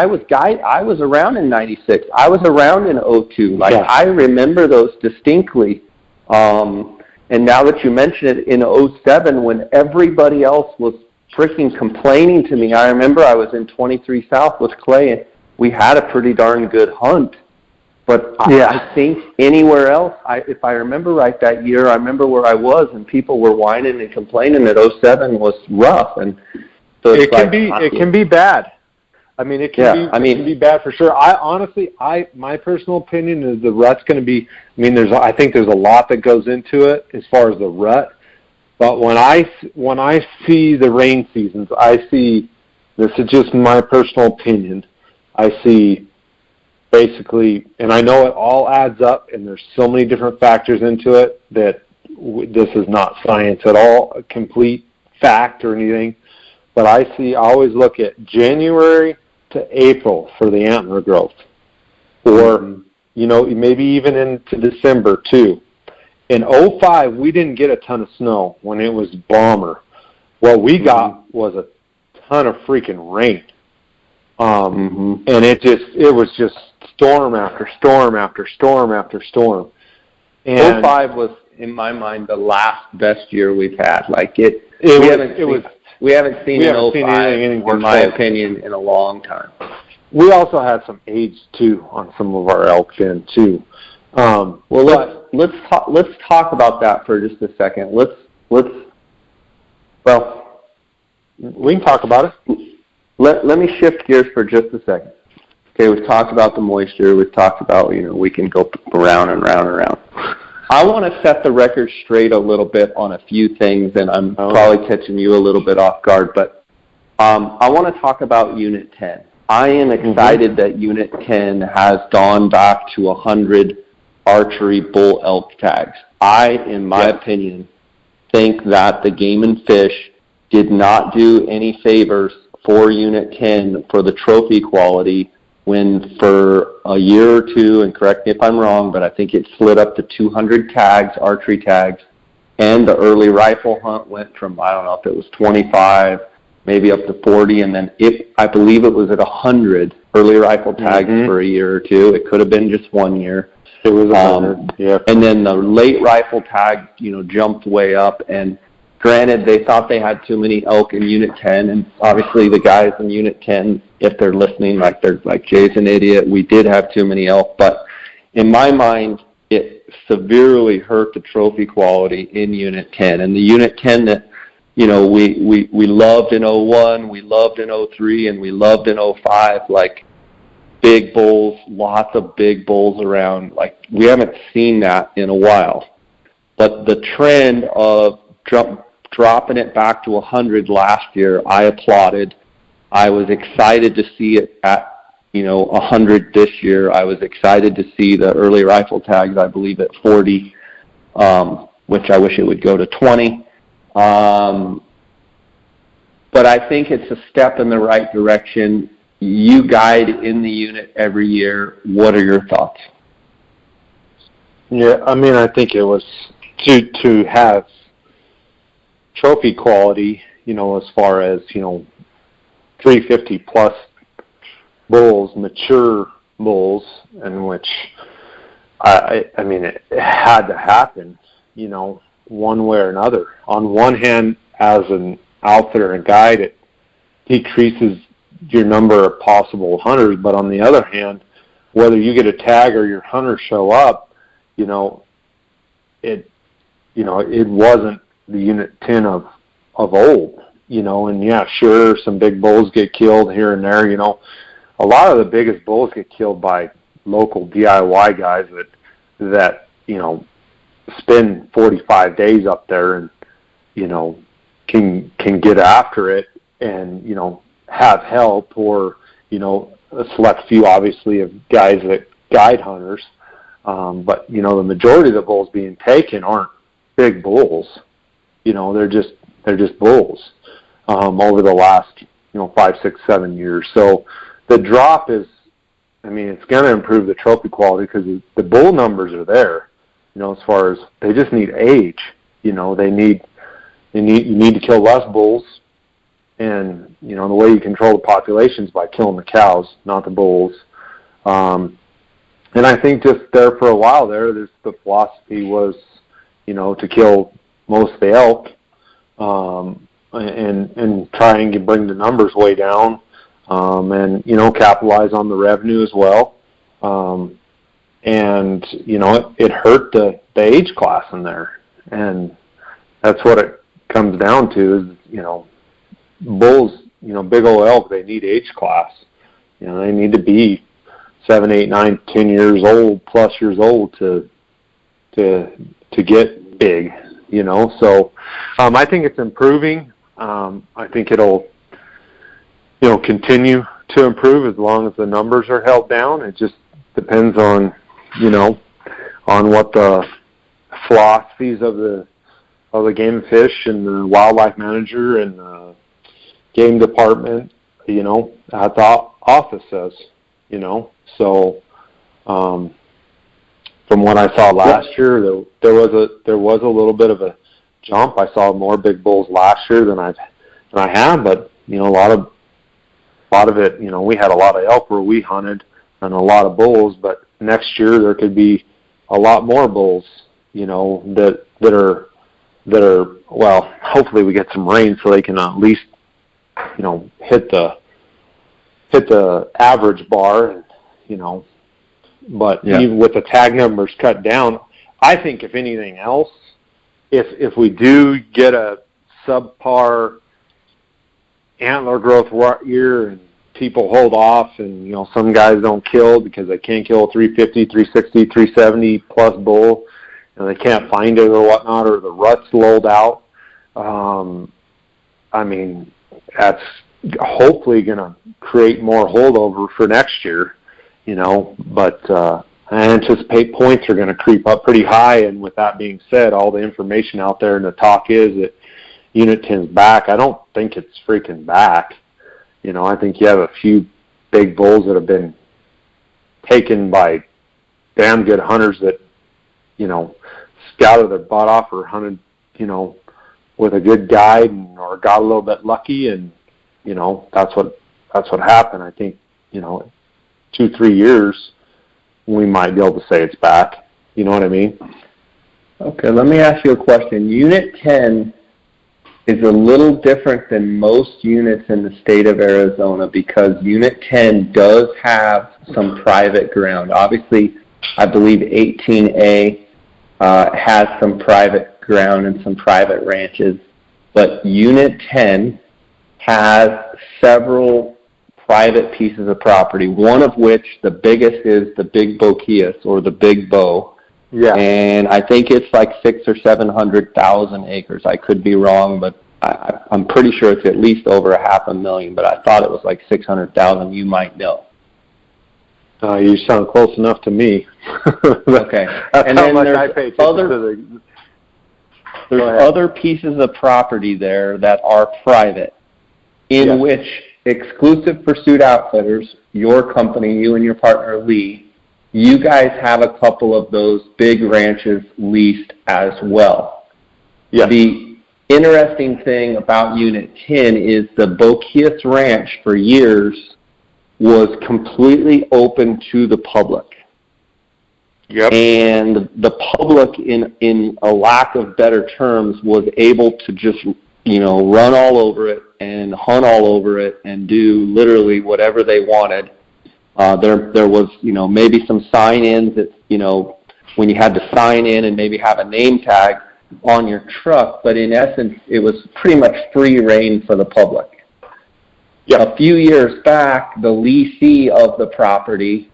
was around in '96. I was around in '02. Like I remember those distinctly. And now that you mention it, in '07, when everybody else was freaking complaining to me, I remember I was in 23 South with Clay, and we had a pretty darn good hunt. But I think anywhere else, if I remember right that year, I remember where I was, and people were whining and complaining that '07 was rough. And so it can be bad. I mean, it can be bad for sure. My personal opinion is the rut's going to be. I mean, I think there's a lot that goes into it as far as the rut. But when I see the rain seasons, I see. This is just my personal opinion. I see basically, and I know it all adds up, and there's so many different factors into it that this is not science at all, a complete fact or anything. But I always look at January to April for the antler growth, or maybe even into December too. In '05, we didn't get a ton of snow when it was bomber. What we got was a ton of freaking rain, and it was just storm after storm after storm after storm. And '05 was, in my mind, the last best year we've had. Like we haven't seen an 05, in my opinion, in a long time. We also had some age too on some of our elk then too. Let's talk about that for just a second. We can talk about it. Let me shift gears for just a second. Okay, we've talked about the moisture. We've talked about, we can go around and round and round. I want to set the record straight a little bit on a few things, and I'm probably catching you a little bit off guard, but I want to talk about Unit 10. I am excited that Unit 10 has gone back to 100 archery bull elk tags. I, in my opinion, think that the Game and Fish did not do any favors for Unit 10 for the trophy quality when for a year or two, and correct me if I'm wrong, but I think it slid up to 200 tags, archery tags, and the early rifle hunt went from, I don't know if it was 25, maybe up to 40, and then I believe it was at 100 early rifle tags for a year or two. It could have been just 1 year. It was 100, And then the late rifle tag, jumped way up, and granted, they thought they had too many elk in Unit 10, and obviously the guys in Unit 10, if they're listening, like Jay's an idiot, we did have too many elk, but in my mind, it severely hurt the trophy quality in Unit 10. And the Unit 10 that, we loved in '01, we loved in '03, and we loved in '05, like big bulls, lots of big bulls around. Like, we haven't seen that in a while. But the trend of dropping it back to 100 last year, I applauded. I was excited to see it at 100 this year. I was excited to see the early rifle tags, I believe, at 40, which I wish it would go to 20. But I think it's a step in the right direction. You guide in the unit every year. What are your thoughts? Yeah, I mean, I think it was to have trophy quality, as far as, 350 plus bulls, mature bulls, in which I mean, it had to happen, one way or another. On one hand, as an outfitter and guide, it decreases your number of possible hunters, but on the other hand, whether you get a tag or your hunters show up, it wasn't the Unit 10 of old, and yeah, sure, some big bulls get killed here and there, a lot of the biggest bulls get killed by local DIY guys that spend 45 days up there and, can get after it and, have help or, a select few, obviously, of guys that guide hunters. But, you know, the majority of the bulls being taken aren't big bulls. You know, they're just bulls over the last, 5, 6, 7 years. So the drop is, it's going to improve the trophy quality because the bull numbers are there. As far as they just need age. You need to kill less bulls, and the way you control the population is by killing the cows, not the bulls. And I think just there for a while the philosophy was, to kill most of the elk, and try and bring the numbers way down, and capitalize on the revenue as well. And it hurt the age class in there, and that's what it comes down to is bulls, big old elk, they need age class. They need to be 7, 8, 9, 10 years old to get big. So I think it's improving. I think it'll continue to improve as long as the numbers are held down. It just depends on on what the philosophies of the game and fish and the wildlife manager and the game department, at the office says, So, from what I saw last year, there was a little bit of a jump. I saw more big bulls last year than I have, but a lot of it, we had a lot of elk where we hunted and a lot of bulls, but next year there could be a lot more bulls, that are well, hopefully we get some rain so they can at least, hit the average bar, but even with the tag numbers cut down, I think if anything else, if we do get a subpar antler growth year and people hold off and, some guys don't kill because they can't kill a 350, 360, 370 plus bull and they can't find it or whatnot, or the rut's lulled out. That's hopefully going to create more holdover for next year, but I anticipate points are going to creep up pretty high. And with that being said, all the information out there and the talk is that Unit 10's back. I don't think it's freaking back. I think you have a few big bulls that have been taken by damn good hunters that, scouted their butt off or hunted, with a good guide or got a little bit lucky, and, that's what happened. I think, 2-3 years, we might be able to say it's back. You know what I mean? Okay, let me ask you a question. Unit 10 is a little different than most units in the state of Arizona because Unit 10 does have some private ground. Obviously, I believe 18A has some private ground and some private ranches, but Unit 10 has several private pieces of property, one of which, the biggest, is the Big Boquillas, or the Big Bow. Yeah. And I think it's like 600,000 or 700,000 acres. I could be wrong, but I'm pretty sure it's at least over 500,000, but I thought it was like 600,000. You might know. You sound close enough to me. Okay. That's and how then much I pay attention to there's other pieces of property there that are private, in which Exclusive Pursuit Outfitters, your company, you and your partner Lee, you guys have a couple of those big ranches leased as well. Yeah. The interesting thing about Unit 10 is the Boquillas Ranch for years was completely open to the public. Yep. And the public, in a lack of better terms, was able to just, run all over it and hunt all over it and do literally whatever they wanted. There was, maybe some sign-ins that, when you had to sign in and maybe have a name tag on your truck, but in essence, it was pretty much free reign for the public. Yeah. A few years back, the leasee of the property,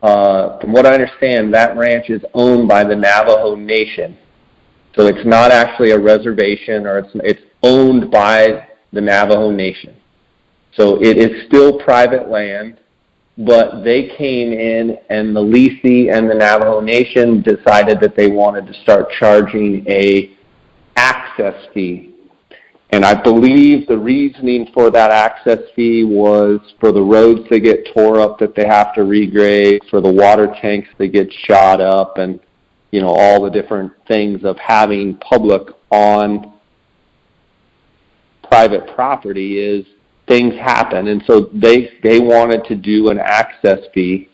from what I understand, that ranch is owned by the Navajo Nation. So it's not actually a reservation, or it's owned by the Navajo Nation. So it is still private land. but they came in and the Lisi and the Navajo Nation decided that they wanted to start charging a access fee. And I believe the reasoning for that access fee was for the roads that get tore up that they have to regrade, for the water tanks that get shot up, and, you know, all the different things of having public on private property is things happen. And so they wanted to do an access fee.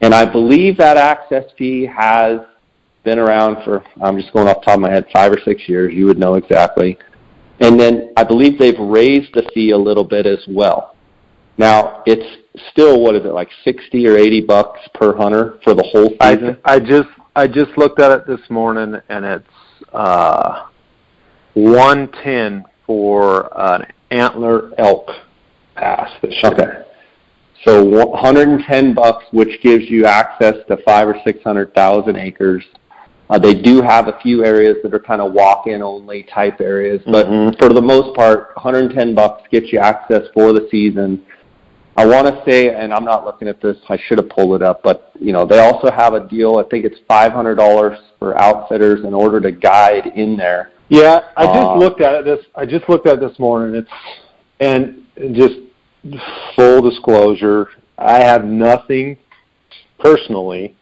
And I believe that access fee has been around for, I'm just going off the top of my head, 5 or 6 years. You would know exactly. And then I believe they've raised the fee a little bit as well. Now, it's still, what is it, like $60 or $80 per hunter for the whole season? I just looked at it this morning, and it's $110 for an antler elk pass. Okay. So $110, which gives you access to 500,000 or 600,000 acres. They do have a few areas that are kind of walk-in only type areas, but for the most part, $110 gets you access for the season. I want to say, and I'm not looking at this, I should have pulled it up, but you know, they also have a deal. I think it's $500 for outfitters in order to guide in there. Yeah, I just looked at it. I just looked at it this morning. And just full disclosure, I have nothing personally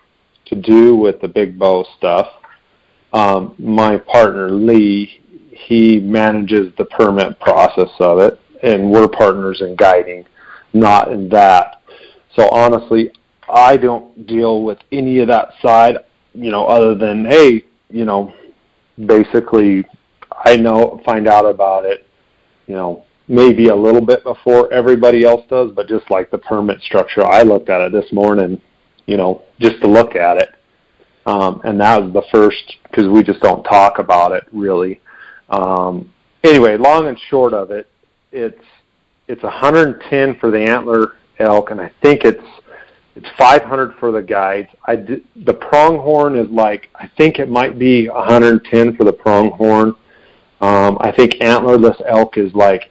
to do with the big bow stuff. My partner Lee, he manages the permit process of it, and we're partners in guiding, not in that. So honestly, I don't deal with any of that side, you know, other than, hey, you know, basically I find out about it, you know, maybe a little bit before everybody else does, but just like the permit structure, I looked at it this morning, you know, just to look at it. And that was the first, because we just don't talk about it really. Anyway, long and short of it, it's 110 for the antler elk, and I think it's 500 for the guides. The pronghorn is like, I think it might be 110 for the pronghorn. I think antlerless elk is like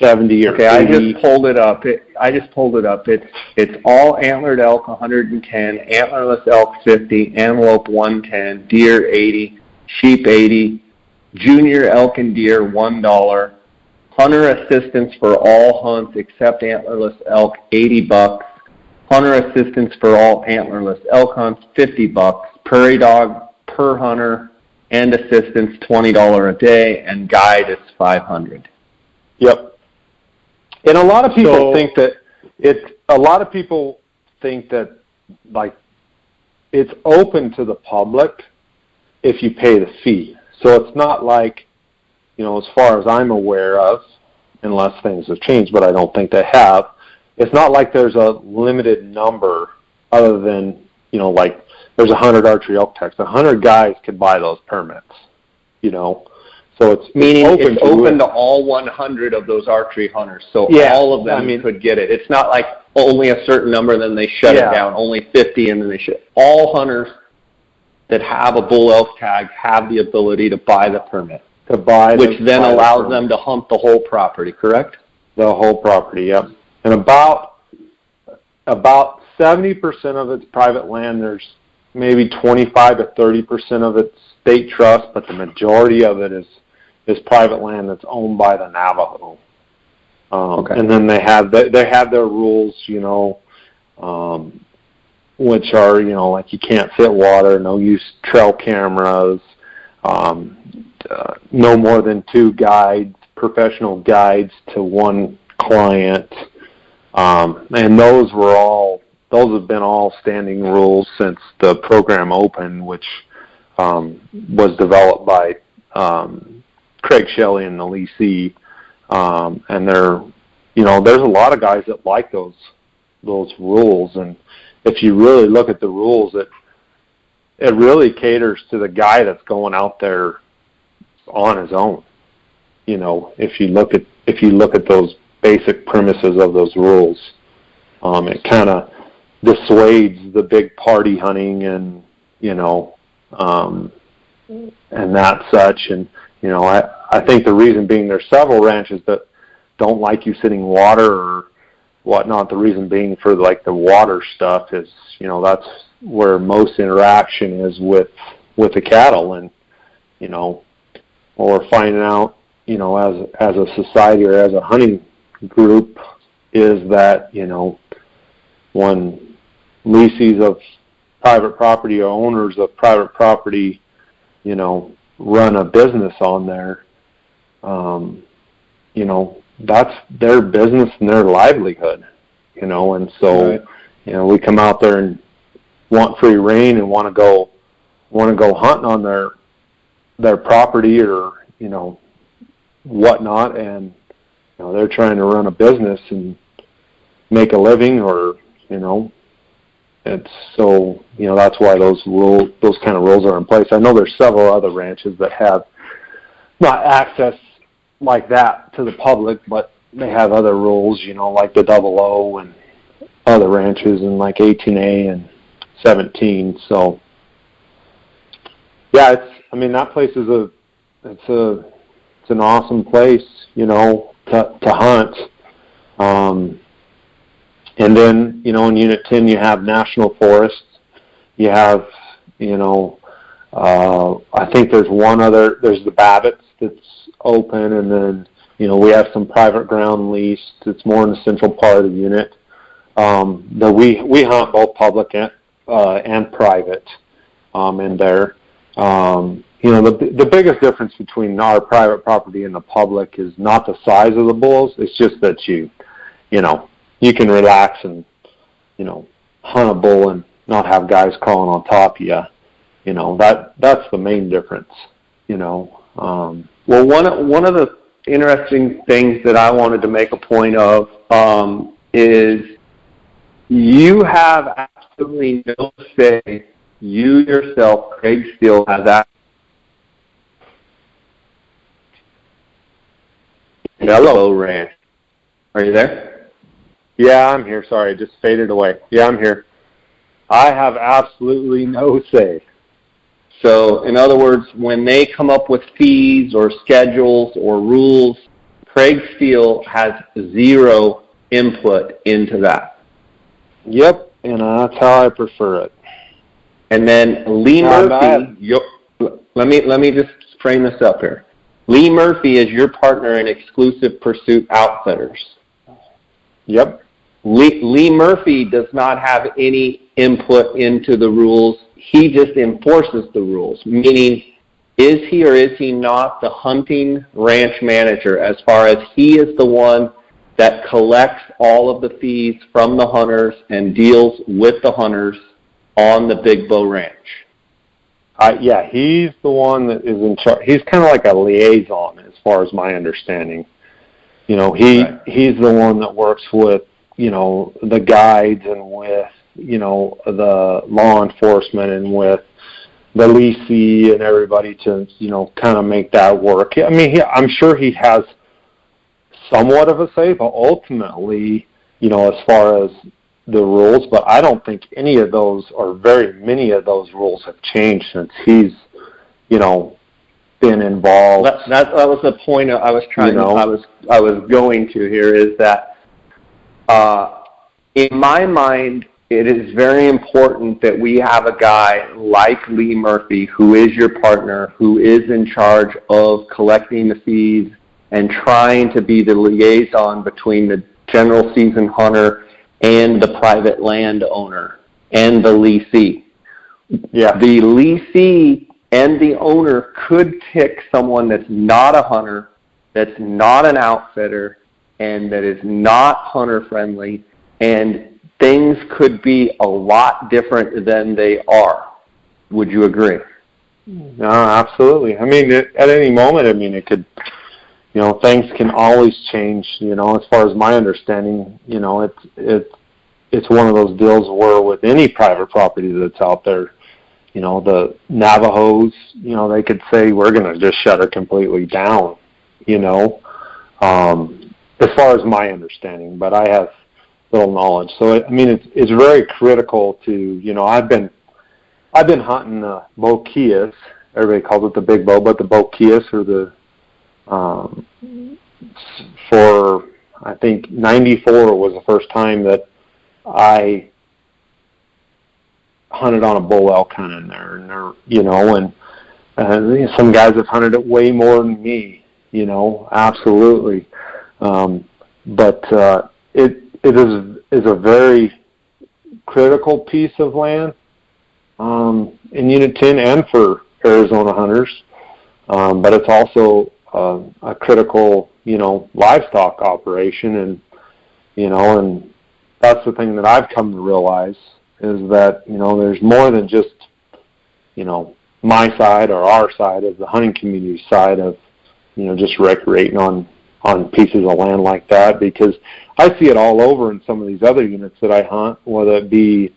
70 or 80. I just pulled it up. It's all antlered elk 110, antlerless elk 50, antelope 110, deer 80, sheep 80, junior elk and deer $1, hunter assistance for all hunts except antlerless elk $80, hunter assistance for all antlerless elk hunts $50, prairie dog per hunter and assistance $20 a day, and guide is $500. Yep. And a lot of people think that like it's open to the public if you pay the fee. So it's not like, you know, as far as I'm aware of, unless things have changed, but I don't think they have, it's not like there's a limited number other than, you know, like there's 100 archery elk techs. 100 guys could buy those permits, you know. So it's open to all 100 of those archery hunters. So all of them could get it. It's not like only a certain number, then they shut it down. Only 50, and then they shut. All hunters that have a bull elk tag have the ability to buy the permit. Which then allows them to hunt the whole property, correct? The whole property, yep. And about 70% of it's private land. There's maybe 25 to 30% of it's state trust, but the majority of it is private land that's owned by the Navajo. And then they have their rules, you know, which are, you know, like you can't fit water, no use trail cameras, no more than 2 guides, professional guides to one client. And those have been all standing rules since the program opened, which was developed by Craig Shelley and the Lisi. And there's a lot of guys that like those rules. And if you really look at the rules, it really caters to the guy that's going out there on his own. You know, if you look at those basic premises of those rules, it kind of dissuades the big party hunting and, you know, and that such. And, you know, I think the reason being there's several ranches that don't like you sitting water or whatnot. The reason being for like the water stuff is, that's where most interaction is with the cattle. And, what we're finding out, as a society or as a hunting group is that, when lessees of private property or owners of private property, run a business on there, that's their business and their livelihood, and so, Right. We come out there and want free rein and want to go hunting on their property or, whatnot, and, they're trying to run a business and make a living, or, it's so, that's why those kind of rules are in place. I know there's several other ranches that have not access like that to the public, but they have other rules, like the 00 and other ranches and like 18A and 17. So yeah, that place is it's an awesome place, to hunt. And then, in Unit 10 you have national forests. You have, I think there's there's the Babbitts that's open, and then, we have some private ground leased. It's more in the central part of the unit. That we hunt both public and private in there. The biggest difference between our private property and the public is not the size of the bulls. It's just that you can relax and, hunt a bull and not have guys crawling on top of you. That's the main difference, Well, one of the interesting things that I wanted to make a point of is you have absolutely no say. You yourself, Craig Steele, has that. Hello, Ranch. Are you there? Yeah, I'm here. Sorry, it just faded away. Yeah, I'm here. I have absolutely no say. So, in other words, when they come up with fees or schedules or rules, Craig Steele has zero input into that. Yep, and that's how I prefer it. And then Lee Murphy, let me just frame this up here. Lee Murphy is your partner in Exclusive Pursuit Outfitters. Yep. Lee Murphy does not have any input into the rules. He just enforces the rules, meaning is he or is he not the hunting ranch manager, as far as he is the one that collects all of the fees from the hunters and deals with the hunters on the Big Bow Ranch. Yeah, he's the one that is in charge. He's kind of like a liaison, as far as my understanding. He's the one that works with, the guides and with, the law enforcement and with the leasee and everybody to, kind of make that work. I mean, I'm sure he has somewhat of a say, but ultimately, as far as the rules, but I don't think any of those or very many of those rules have changed since he's, been involved. That was the point I was trying. I was going to here is that, in my mind, it is very important that we have a guy like Lee Murphy, who is your partner, who is in charge of collecting the fees and trying to be the liaison between the general season hunter and the private landowner and the leasee. Yeah. The leasee and the owner could pick someone that's not a hunter, that's not an outfitter, and that is not hunter friendly, and things could be a lot different than they are. Would you agree? No, absolutely. I mean, at any moment, it could, things can always change. As far as my understanding, it's one of those deals where with any private property that's out there, the Navajos, they could say we're going to just shut it completely down. As far as my understanding, but I have little knowledge. So it's very critical to I've been hunting boquillas. Everybody calls it the big bow, but the boquillas are the for I think 94 was the first time that I hunted on a bull elk hunt in there, and some guys have hunted it way more than me, absolutely. But it is a very critical piece of land in Unit 10 and for Arizona hunters. But it's also a critical, livestock operation, and that's the thing that I've come to realize is that, there's more than just, my side or our side of the hunting community side of, just recreating on pieces of land like that, because I see it all over in some of these other units that I hunt, whether it be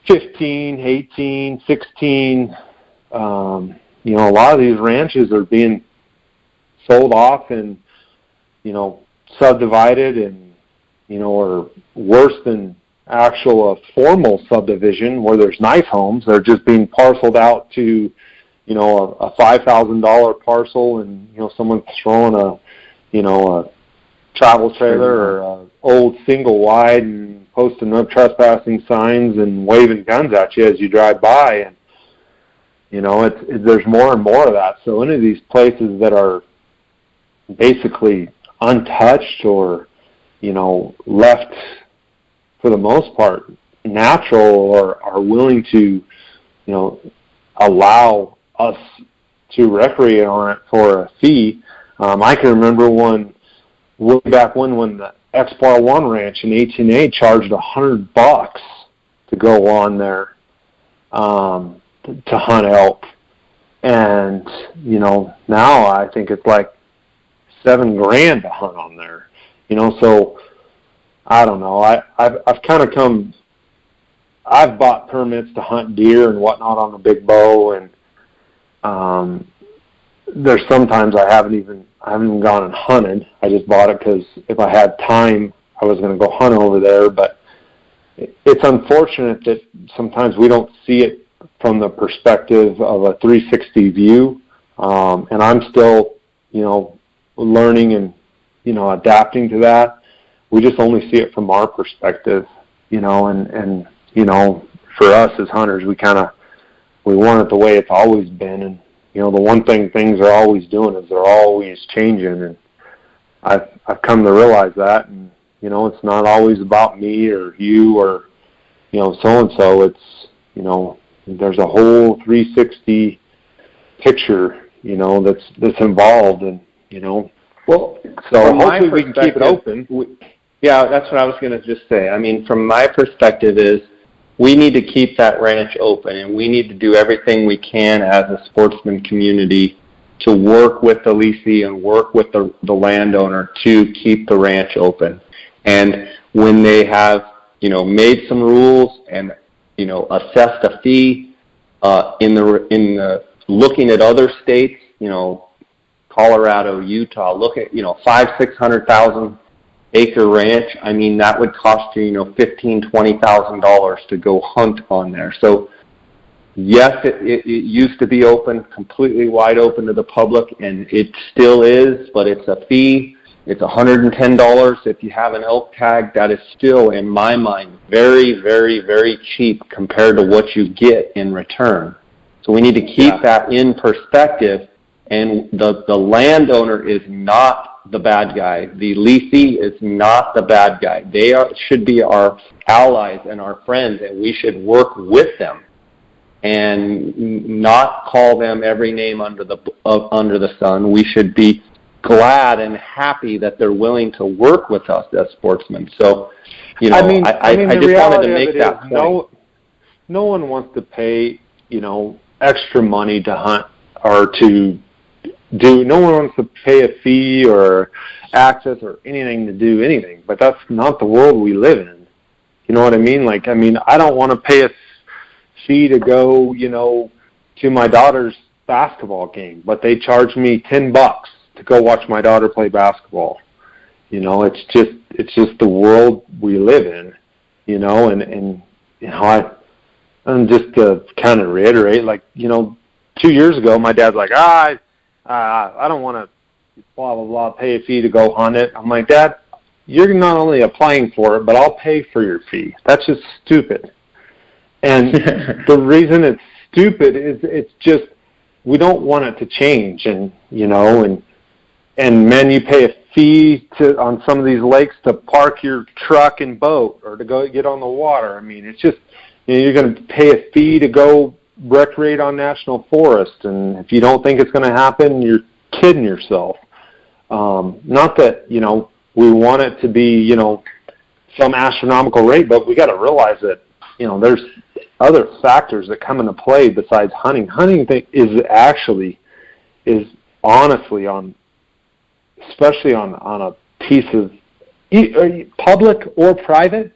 15, 18, 16, a lot of these ranches are being sold off and, subdivided and, or worse than actual formal subdivision where there's nice homes. They're just being parceled out to, a $5,000 parcel, and, someone's throwing a travel trailer or a old single wide and posting no trespassing signs and waving guns at you as you drive by. And, there's more and more of that. So any of these places that are basically untouched or, left for the most part natural, or are willing to, allow us to recreate on it for a fee. I can remember way back when the X-Bar 1 Ranch in 18A charged $100 to go on there to hunt elk. And, now I think it's like $7,000 to hunt on there. So I don't know. I've bought permits to hunt deer and whatnot on the big bow, and there's sometimes I haven't even gone and hunted. I just bought it because if I had time, I was going to go hunt over there. But it's unfortunate that sometimes we don't see it from the perspective of a 360 view. And I'm still, learning and, adapting to that. We just only see it from our perspective, and for us as hunters, we want it the way it's always been. And, the one thing things are always doing is they're always changing. And I've come to realize that. And, it's not always about me or you or, so-and-so. It's, there's a whole 360 picture, that's involved. And, well, so hopefully we can keep it open. Yeah, that's what I was going to just say. I mean, from my perspective is we need to keep that ranch open, and we need to do everything we can as a sportsman community to work with the leasee and work with the landowner to keep the ranch open. And when they have, made some rules and, assessed a fee in the looking at other states, Colorado, Utah, look at, 500,000-600,000 acre ranch. I mean, that would cost you, $15,000-$20,000 to go hunt on there. So yes, it used to be open, completely wide open to the public, and it still is, but it's a fee. It's $110 if you have an elk tag. That is still, in my mind, very, very, very cheap compared to what you get in return. So we need to keep that in perspective. And the landowner is not the bad guy. The leasee is not the bad guy. They should be our allies and our friends, and we should work with them and not call them every name under the sun. We should be glad and happy that they're willing to work with us as sportsmen. So, I just wanted to make that point. No one wants to pay, extra money to hunt or to do. No one wants to pay a fee or access or anything to do anything. But that's not the world we live in. You know what I mean? I don't want to pay a fee to go, to my daughter's basketball game, but they charge me $10 to go watch my daughter play basketball. It's just the world we live in, and just to kind of reiterate, 2 years ago, my dad's like, I don't want to blah, blah, blah, pay a fee to go hunt it. I'm like, Dad, you're not only applying for it, but I'll pay for your fee. That's just stupid. And the reason it's stupid is it's just, we don't want it to change. And, and man, you pay a fee on some of these lakes to park your truck and boat or to go get on the water. I mean, it's just, you're going to pay a fee to go recreate on national forest. And if you don't think it's going to happen, you're kidding yourself. Not that, we want it to be, some astronomical rate, but we got to realize that, there's other factors that come into play besides hunting. Hunting is honestly especially on a piece of public or private,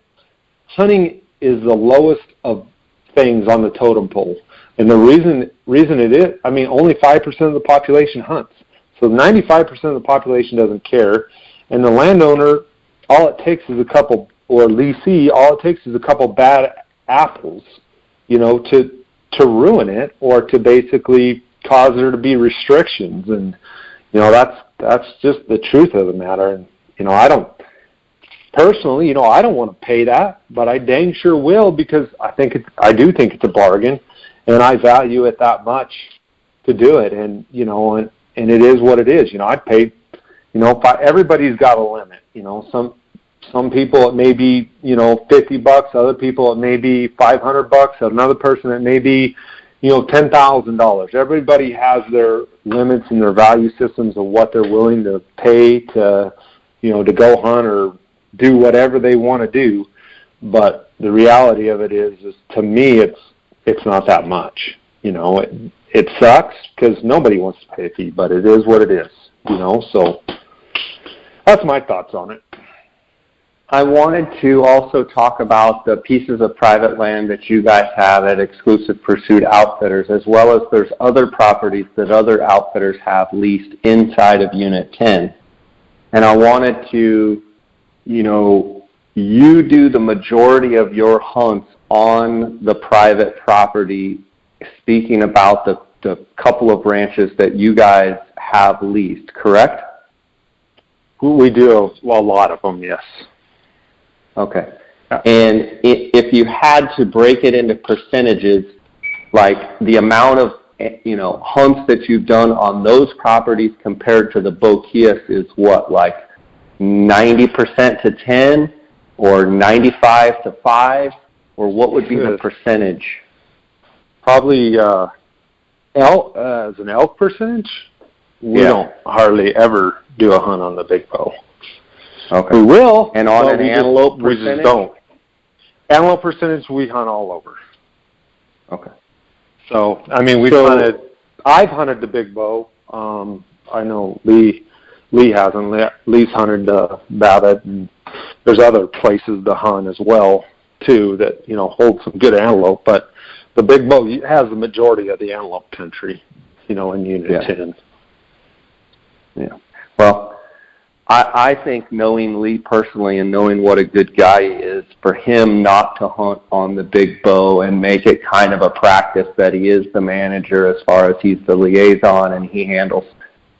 hunting is the lowest of things on the totem pole. And the reason it is, only 5% of the population hunts. So 95% of the population doesn't care. And the landowner, all it takes is a couple, or leasee, all it takes is a couple bad apples, to ruin it or to basically cause there to be restrictions. And, that's just the truth of the matter. And, I don't want to pay that, but I dang sure will, because I do think it's a bargain, and I value it that much to do it. And, and it is what it is. I'd pay, everybody's got a limit. Some people it may be, $50, other people it may be $500, another person it may be, $10,000. Everybody has their limits and their value systems of what they're willing to pay to, to go hunt or do whatever they want to do. But the reality of it is to me, it's not that much. It sucks because nobody wants to pay a fee, but it is what it is. So that's my thoughts on it. I wanted to also talk about the pieces of private land that you guys have at Exclusive Pursuit Outfitters, as well as there's other properties that other outfitters have leased inside of Unit 10. And I wanted to, you do the majority of your hunts on the private property, speaking about the couple of ranches that you guys have leased, correct? We do a lot of them, yes. Okay. And if you had to break it into percentages, like the amount of, hunts that you've done on those properties compared to the Boquillas is what, like 90% to 10 or 95 to 5? Or what would be the percentage? Probably as an elk percentage, we don't hardly ever do a hunt on the big bow. Okay. We will. And on an antelope percentage? We just don't. Antelope percentage, we hunt all over. Okay. So, I've hunted the big bow. I know Lee hasn't. Lee's hunted Babbitt, and there's other places to hunt as well, too, that, hold some good antelope. But the big bow has the majority of the antelope country, in Unit 10. Yeah. Well, I think knowing Lee personally and knowing what a good guy he is, for him not to hunt on the big bow and make it kind of a practice that he is the manager as far as he's the liaison and he handles,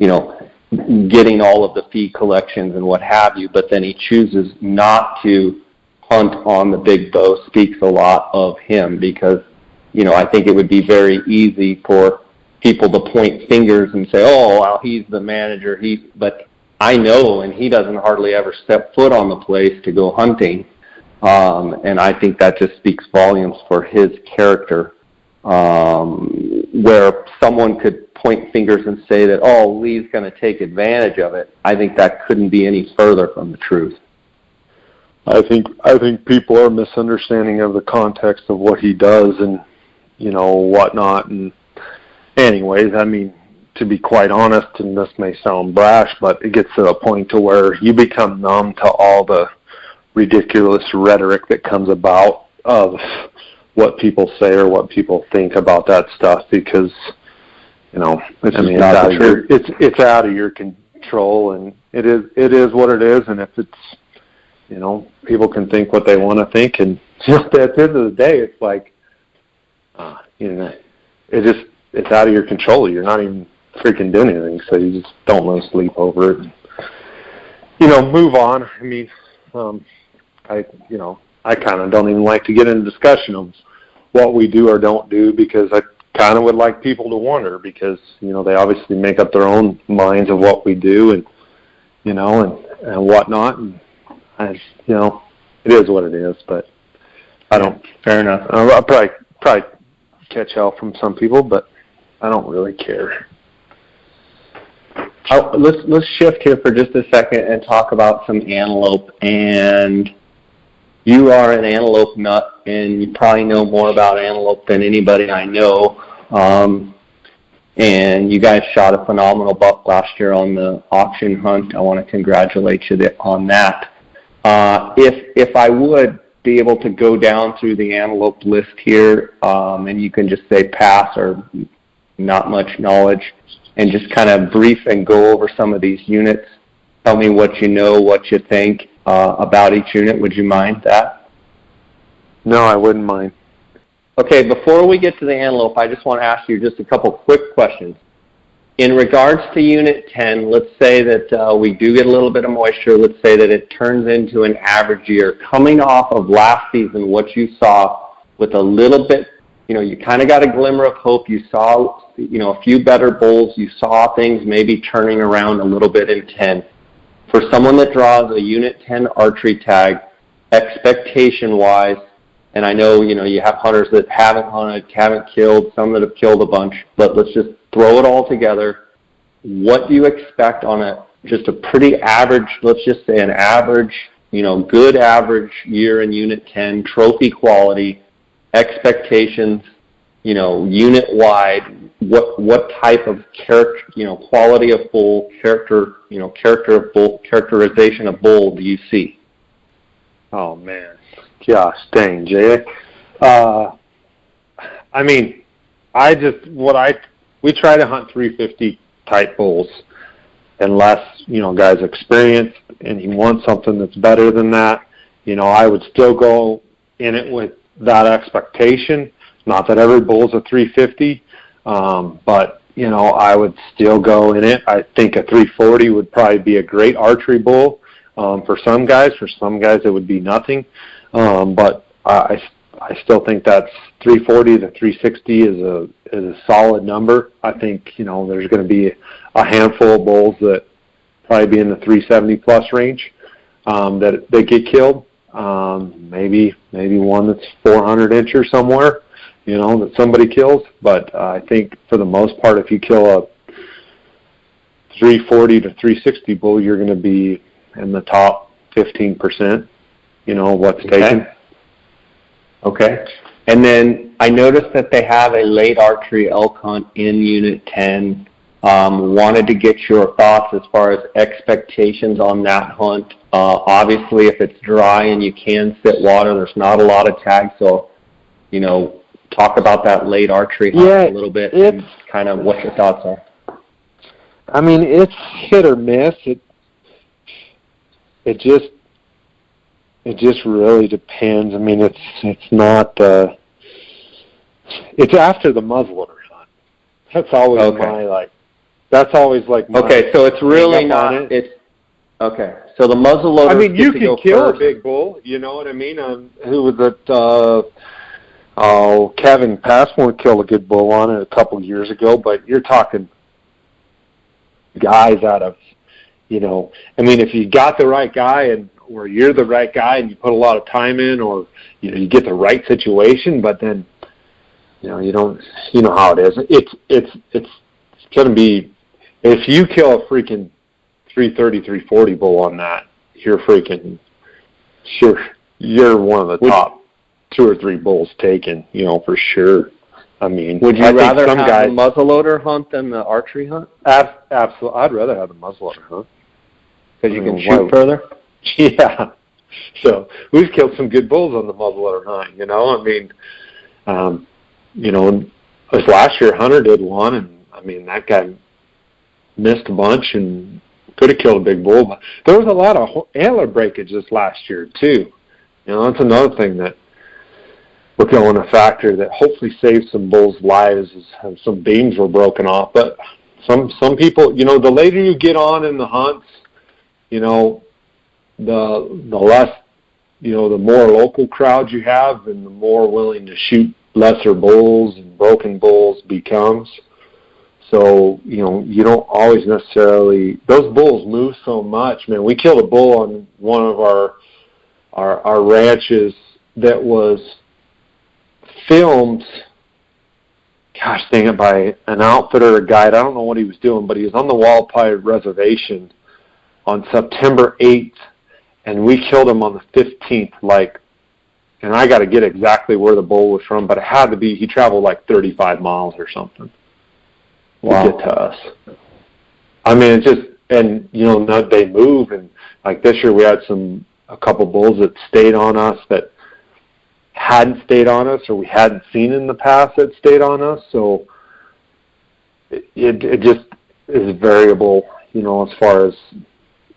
getting all of the fee collections and what have you, but then he chooses not to hunt on the big bow speaks a lot of him because, I think it would be very easy for people to point fingers and say, oh, well, he's the manager. But I know, and he doesn't hardly ever step foot on the place to go hunting. And I think that just speaks volumes for his character, where someone could point fingers and say that, oh, Lee's going to take advantage of it. I think that couldn't be any further from the truth. I think people are misunderstanding of the context of what he does and, whatnot. And anyways, to be quite honest, and this may sound brash, but it gets to a point to where you become numb to all the ridiculous rhetoric that comes about of what people say or what people think about that stuff because, it's out of your control, and it is what it is. And if it's, people can think what they want to think, and at the end of the day, it's like, it's out of your control. You're not even freaking doing anything, so you just don't lose sleep over it. And, move on. I kind of don't even like to get into discussion of what we do or don't do, because I kind of would like people to wonder, because, they obviously make up their own minds of what we do and whatnot. And it is what it is, but I don't. Fair enough. I'll probably catch hell from some people, but I don't really care. Let's shift here for just a second and talk about some antelope. And you are an antelope nut, and you probably know more about antelope than anybody I know. And you guys shot a phenomenal buck last year on the auction hunt. I want to congratulate you on that. If I would be able to go down through the antelope list here, and you can just say pass or not much knowledge, and just kind of brief and go over some of these units. Tell me what you know, what you think about each unit. Would you mind that? No, I wouldn't mind. Okay, before we get to the antelope, I just want to ask you just a couple quick questions. In regards to Unit 10, let's say that we do get a little bit of moisture. Let's say that it turns into an average year. Coming off of last season, what you saw with a little bit, you kind of got a glimmer of hope. You saw, a few better bulls. You saw things maybe turning around a little bit in 10. For someone that draws a Unit 10 archery tag, expectation-wise, and I know, you have hunters that haven't hunted, haven't killed, some that have killed a bunch, but let's just throw it all together. What do you expect on just a pretty average, let's just say an average, good average year in Unit 10, trophy quality, expectations, unit-wide, what type of character, quality of bull, characterization of bull do you see? Oh, man. Gosh dang, Jay. We try to hunt 350 type bulls, unless, guy's experienced and he wants something that's better than that. I would still go in it with that expectation. Not that every bull's a 350, but, I would still go in it. I think a 340 would probably be a great archery bull for some guys. For some guys, it would be nothing. But I still think that's 340 to 360 is a solid number. I think, there's going to be a handful of bulls that probably be in the 370 plus range, that they get killed. Maybe one that's 400 incher somewhere, that somebody kills. But I think for the most part, if you kill a 340 to 360 bull, you're going to be in the top 15%. What's taken. Okay. And then I noticed that they have a late archery elk hunt in Unit 10. Wanted to get your thoughts as far as expectations on that hunt. Obviously, if it's dry and you can sit water, there's not a lot of tags. So, talk about that late archery hunt a little bit and kind of what your thoughts are. It's hit or miss. It just really depends. It's not. It's after the muzzleloader hunt. That's always That's always like. Okay, so it's really not. It's okay. So the muzzleloader. You can kill a big bull. You know what I mean? Who was it? Kevin Passmore killed a good bull on it a couple of years ago. But you're talking guys out of, if you got the right guy or you're the right guy and you put a lot of time in, or you get the right situation, but then you don't, how it is. It's going to be, if you kill a freaking 330, 340 bull on that, you're freaking sure you're one of the top 2 or 3 bulls taken, for sure. Would you rather have the muzzleloader hunt than the archery hunt? Absolutely, I'd rather have the muzzleloader hunt because you can shoot further. Yeah. So we've killed some good bulls on the muzzleloader hunt. This last year Hunter did one, and that guy missed a bunch and could have killed a big bull. But there was a lot of antler breakage this last year too. That's another thing that we're going to factor that hopefully saved some bulls' lives, as some beams were broken off. But some people, the later you get on in the hunts, the less, the more local crowd you have, and the more willing to shoot lesser bulls and broken bulls becomes. So, you don't always necessarily, those bulls move so much. Man, we killed a bull on one of our ranches that was filmed, gosh dang it, by an outfitter or a guide. I don't know what he was doing, but he was on the Walpie Reservation on September 8th, and we killed him on the 15th, and I got to get exactly where the bull was from, but it had to be, he traveled like 35 miles or something. Wow. To get to us. I mean, it's just, and they move, and like this year we had a couple bulls that stayed on us that hadn't stayed on us, or we hadn't seen in the past that stayed on us. So it just is variable, as far as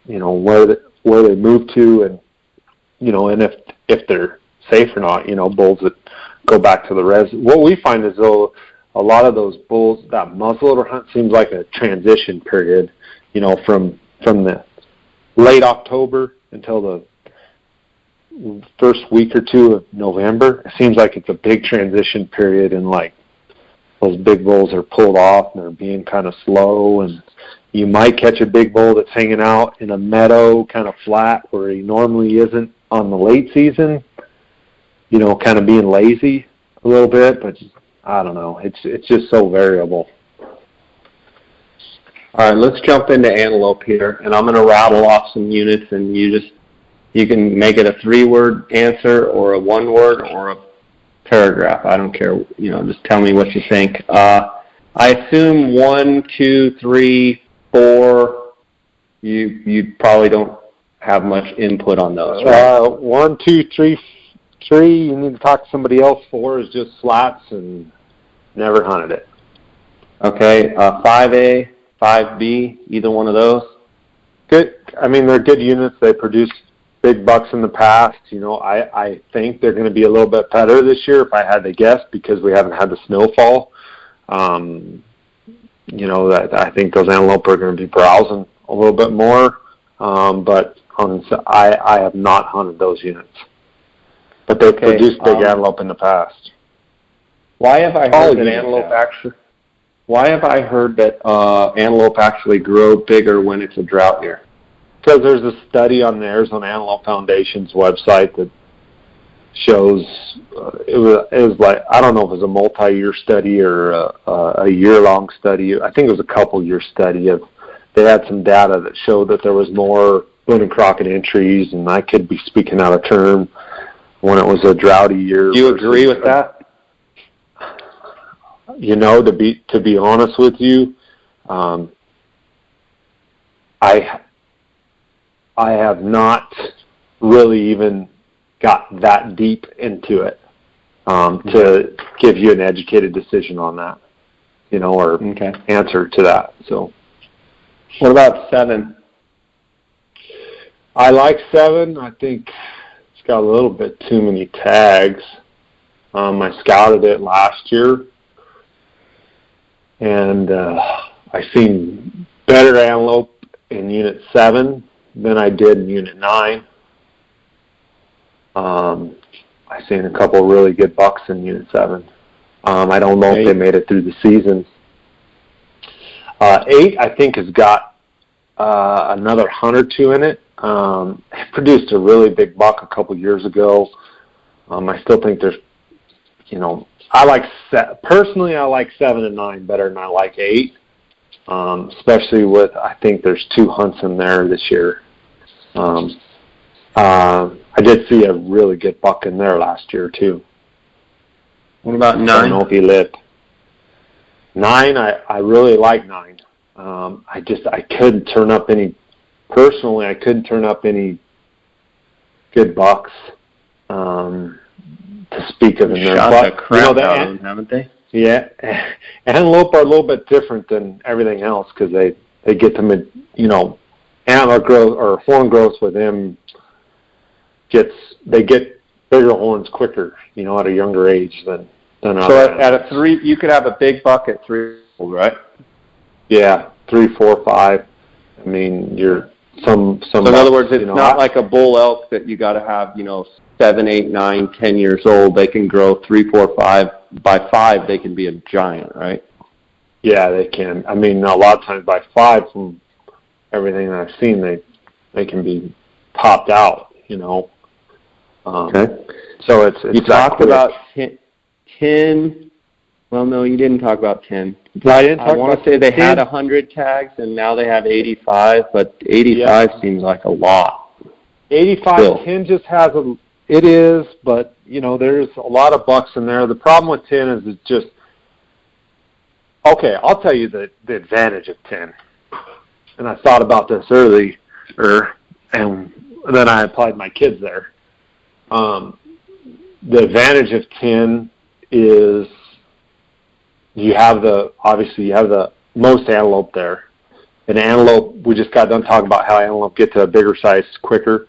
where they move to, and and if they're safe or not. Bulls that go back to the res. What we find is though, a lot of those bulls, that muzzleloader hunt seems like a transition period, from the late October until the first week or two of November. It seems like it's a big transition period, and like those big bulls are pulled off and they're being kind of slow, and you might catch a big bull that's hanging out in a meadow kind of flat where he normally isn't on the late season, kind of being lazy a little bit, but I don't know. It's just so variable. All right, let's jump into antelope here, and I'm going to rattle off some units, and you can make it a 3-word answer or a 1-word or a paragraph. I don't care. Just tell me what you think. I assume 1, 2, 3, 4. You probably don't have much input on those, right? 1, 2, 3. 3, you need to talk to somebody else. 4 is just slats and never hunted it. Okay, 5A, 5B, either one of those? Good. I mean, they're good units. They produce big bucks in the past. I think they're going to be a little bit better this year if I had to guess, because we haven't had the snowfall. That I think those antelope are going to be browsing a little bit more. But I have not hunted those units. But they've produced big antelope in the past. Why have I heard that antelope actually? Why have I heard that antelope actually grow bigger when it's a drought year? Because there's a study on the Arizona Antelope Foundation's website that shows it was like, I don't know if it was a multi-year study or a year-long study. I think it was a couple-year study they had some data that showed that there was more Boone and Crockett entries, and I could be speaking out of term, when it was a droughty year. Do you agree with that? To be honest with you, I have not really even got that deep into it to give you an educated decision on that, or answer to that. So, what about 7? I like 7. I think it's got a little bit too many tags. I scouted it last year, and I seen better antelope in Unit 7 than I did in Unit 9. I seen a couple of really good bucks in Unit 7. I don't know if they made it through the season. 8, I think, has got another hunt or two in it. It produced a really big buck a couple years ago. I still think there's, personally I like 7 and 9 better than I like 8, especially with, I think there's 2 hunts in there this year. I did see a really good buck in there last year too. What about 9? I don't know if he lived. 9, I really like 9. I couldn't turn up any, personally, I couldn't turn up any good bucks to speak of in there. Shot the crap out of them, haven't they? Yeah. Antelope are a little bit different than everything else because they get them, antler growth or horn growth with them they get bigger horns quicker, at a younger age than other. So at a 3, you could have a big buck at 3, right? Yeah, 3, 4, 5. I mean, you're some. So in other words, it's not like a bull elk that you got to have 7, 8, 9, 10 years old. They can grow 3, 4, 5. By 5, they can be a giant, right? Yeah, they can. I mean, a lot of times by 5, from everything that I've seen, they can be popped out. Okay. So it's you talked about 10. Well, no, you didn't talk about 10. I want to say they had 100 tags, and now they have 85, but 85 seems like a lot. 85, still. 10 just has it is, but, there's a lot of bucks in there. The problem with 10 is it's just, okay, I'll tell you the advantage of 10. And I thought about this earlier, and then I applied my kids there. The advantage of 10 is you have the most antelope there. And antelope, we just got done talking about how antelope get to a bigger size quicker.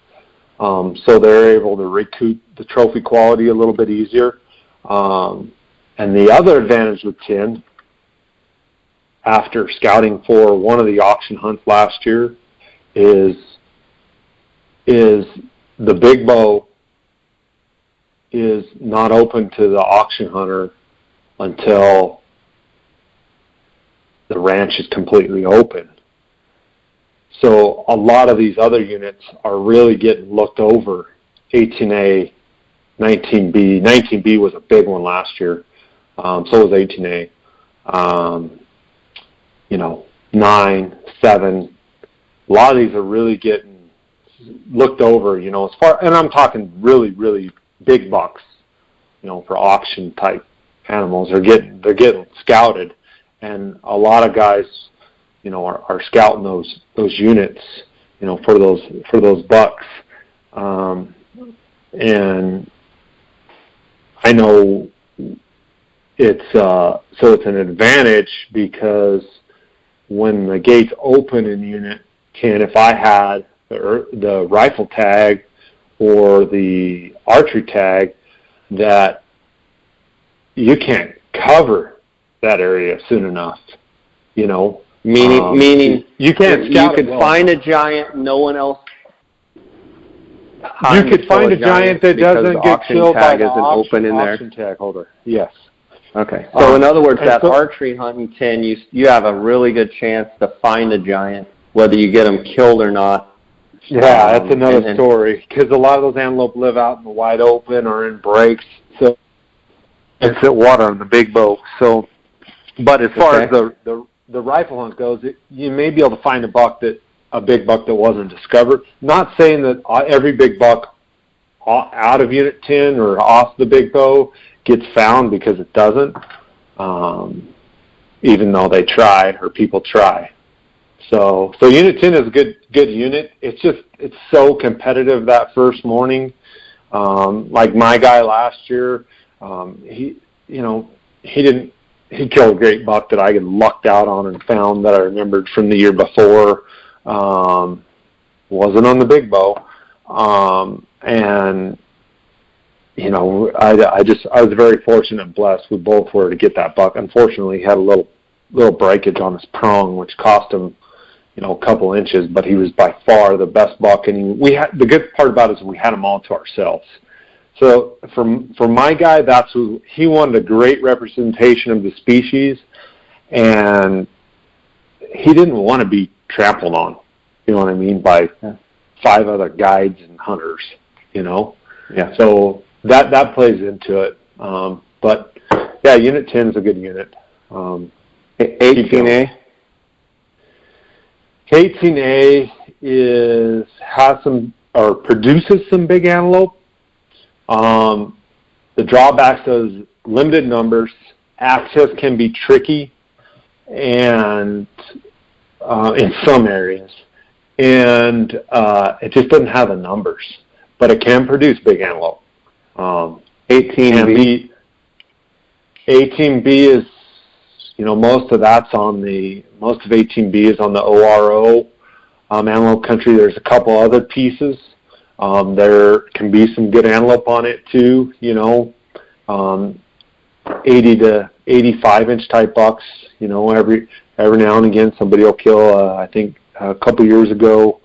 So they're able to recoup the trophy quality a little bit easier. And the other advantage with 10, after scouting for one of the auction hunts last year, is the big bow is not open to the auction hunter until the ranch is completely open. So a lot of these other units are really getting looked over. 18A, 19B. 19B was a big one last year. So was 18A. 9, 7. A lot of these are really getting looked over, and I'm talking really, really big bucks, for auction type animals. They're getting scouted, and a lot of guys, are scouting those units, for those bucks. And I know it's an advantage because when the gates open in unit 10, if I had the rifle tag or the archery tag, that you can't cover that area soon enough, Meaning you can't. You could find a giant. No one else. You could find a giant that doesn't get killed by the auction tag holder. Yes. Okay. So in other words, that archery hunting 10, you have a really good chance to find a giant, whether you get them killed or not. Yeah, that's another story, because a lot of those antelope live out in the wide open or in breaks, so it's at water on the big bow. So, but as far as the rifle hunt goes, you may be able to find a big buck that wasn't discovered. Not saying that every big buck out of Unit 10 or off the big bow gets found, because it doesn't, even though they try or people try. So Unit 10 is a good unit. It's so competitive that first morning. Like my guy last year, he killed a great buck that I lucked out on and found that I remembered from the year before. Wasn't on the big bow. And I was very fortunate and blessed. We both were to get that buck. Unfortunately, he had a little breakage on his prong, which cost him, a couple inches, but he was by far the best buck. And the good part about it is we had him all to ourselves. So for my guy, that's who he wanted, a great representation of the species, and he didn't want to be trampled on, you know what I mean, by 5 other guides and hunters, Yeah. So that plays into it. But yeah, Unit 10 is a good unit. 18A. 18A produces some big antelope. The drawbacks is limited numbers. Access can be tricky, and in some areas, and it just doesn't have the numbers. But it can produce big antelope. 18B. 18B is, most of 18B is on the ORO antelope country. There's a couple other pieces. There can be some good antelope on it too, 80 to 85 inch type bucks. Every now and again somebody will kill. I think a couple years ago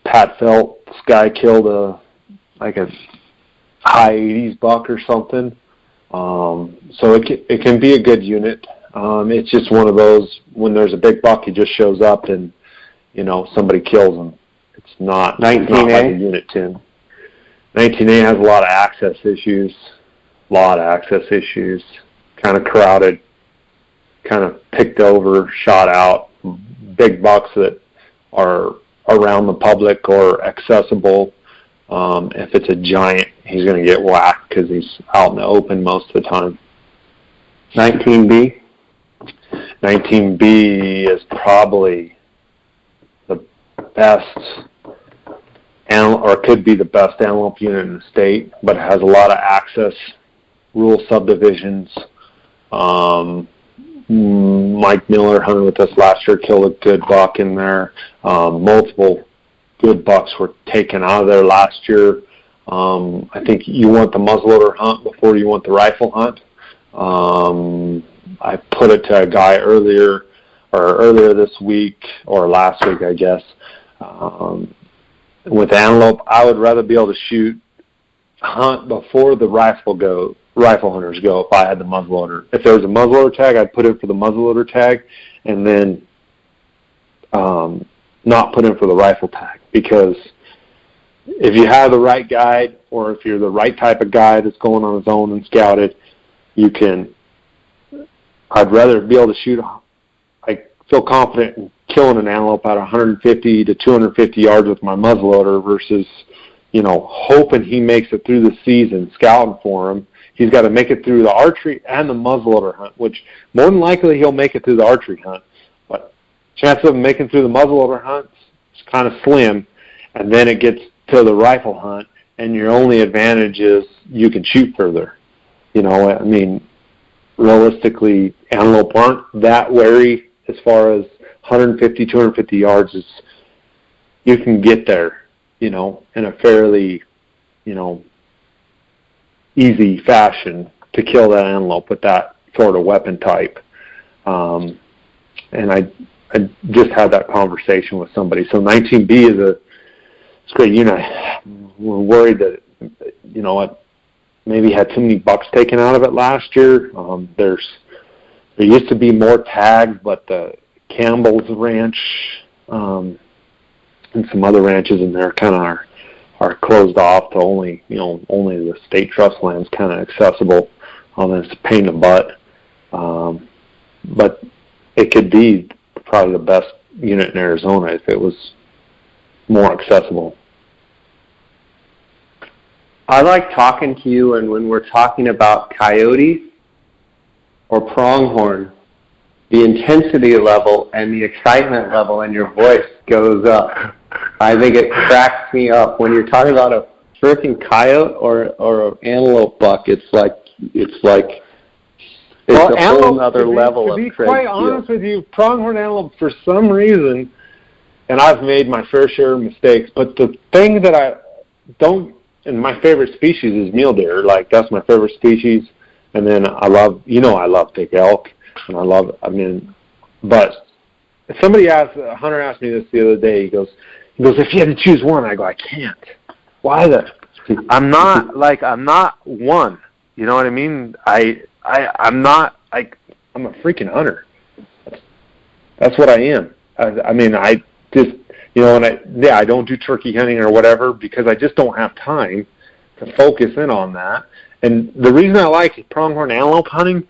Pat felt this guy killed a high 80s buck or something. So it can be a good unit. It's just one of those, when there's a big buck, he just shows up and, somebody kills him. It's not 19A? Not like a unit 10. 19A has a lot of access issues. Kind of crowded, kind of picked over, shot out. Big bucks that are around the public or accessible. If it's a giant, he's going to get whacked because he's out in the open most of the time. 19B? 19B is probably the best, or could be the best antelope unit in the state, but it has a lot of access, rural subdivisions. Mike Miller hunted with us last year, killed a good buck in there. Multiple good bucks were taken out of there last year. I think you want the muzzleloader hunt before you want the rifle hunt. I put it to a guy earlier this week, or last week, I guess. With antelope, I would rather be able to hunt before the rifle hunters go if I had the muzzleloader. If there was a muzzleloader tag, I'd put in for the muzzleloader tag and then not put in for the rifle tag, because if you have the right guide, or if you're the right type of guy that's going on his own and scouted, I'd rather be able to shoot. I feel confident in killing an antelope at 150 to 250 yards with my muzzleloader versus, hoping he makes it through the season, scouting for him. He's got to make it through the archery and the muzzleloader hunt, which more than likely he'll make it through the archery hunt. But chance of him making through the muzzleloader hunt is kind of slim. And then it gets to the rifle hunt, and your only advantage is you can shoot further. Realistically, antelope aren't that wary as far as 150, 250 yards. You can get there, in a fairly, easy fashion to kill that antelope with that sort of weapon type. And I just had that conversation with somebody. So 19B is a great unit. We're worried that, maybe had too many bucks taken out of it last year. There used to be more tags, but the Campbell's Ranch and some other ranches in there kind of are closed off to only the state trust land's kind of accessible. It's a pain in the butt. But it could be probably the best unit in Arizona if it was more accessible. I like talking to you, and when we're talking about coyotes or pronghorn, the intensity level and the excitement level in your voice goes up. I think it cracks me up. When you're talking about a freaking coyote or an antelope buck, it's a whole other level of Craig Steele. To be quite honest with you, pronghorn antelope, for some reason, and I've made my fair share of mistakes, but the thing that I don't, and my favorite species is mule deer. That's my favorite species. And then I love big elk, and but a hunter asked me this the other day. He goes, if you had to choose one, I go, I can't. Why I'm not one. You know what I mean? I'm not I'm a freaking hunter. That's what I am. I just, and I don't do turkey hunting or whatever because I just don't have time to focus in on that. And the reason I like pronghorn antelope hunting,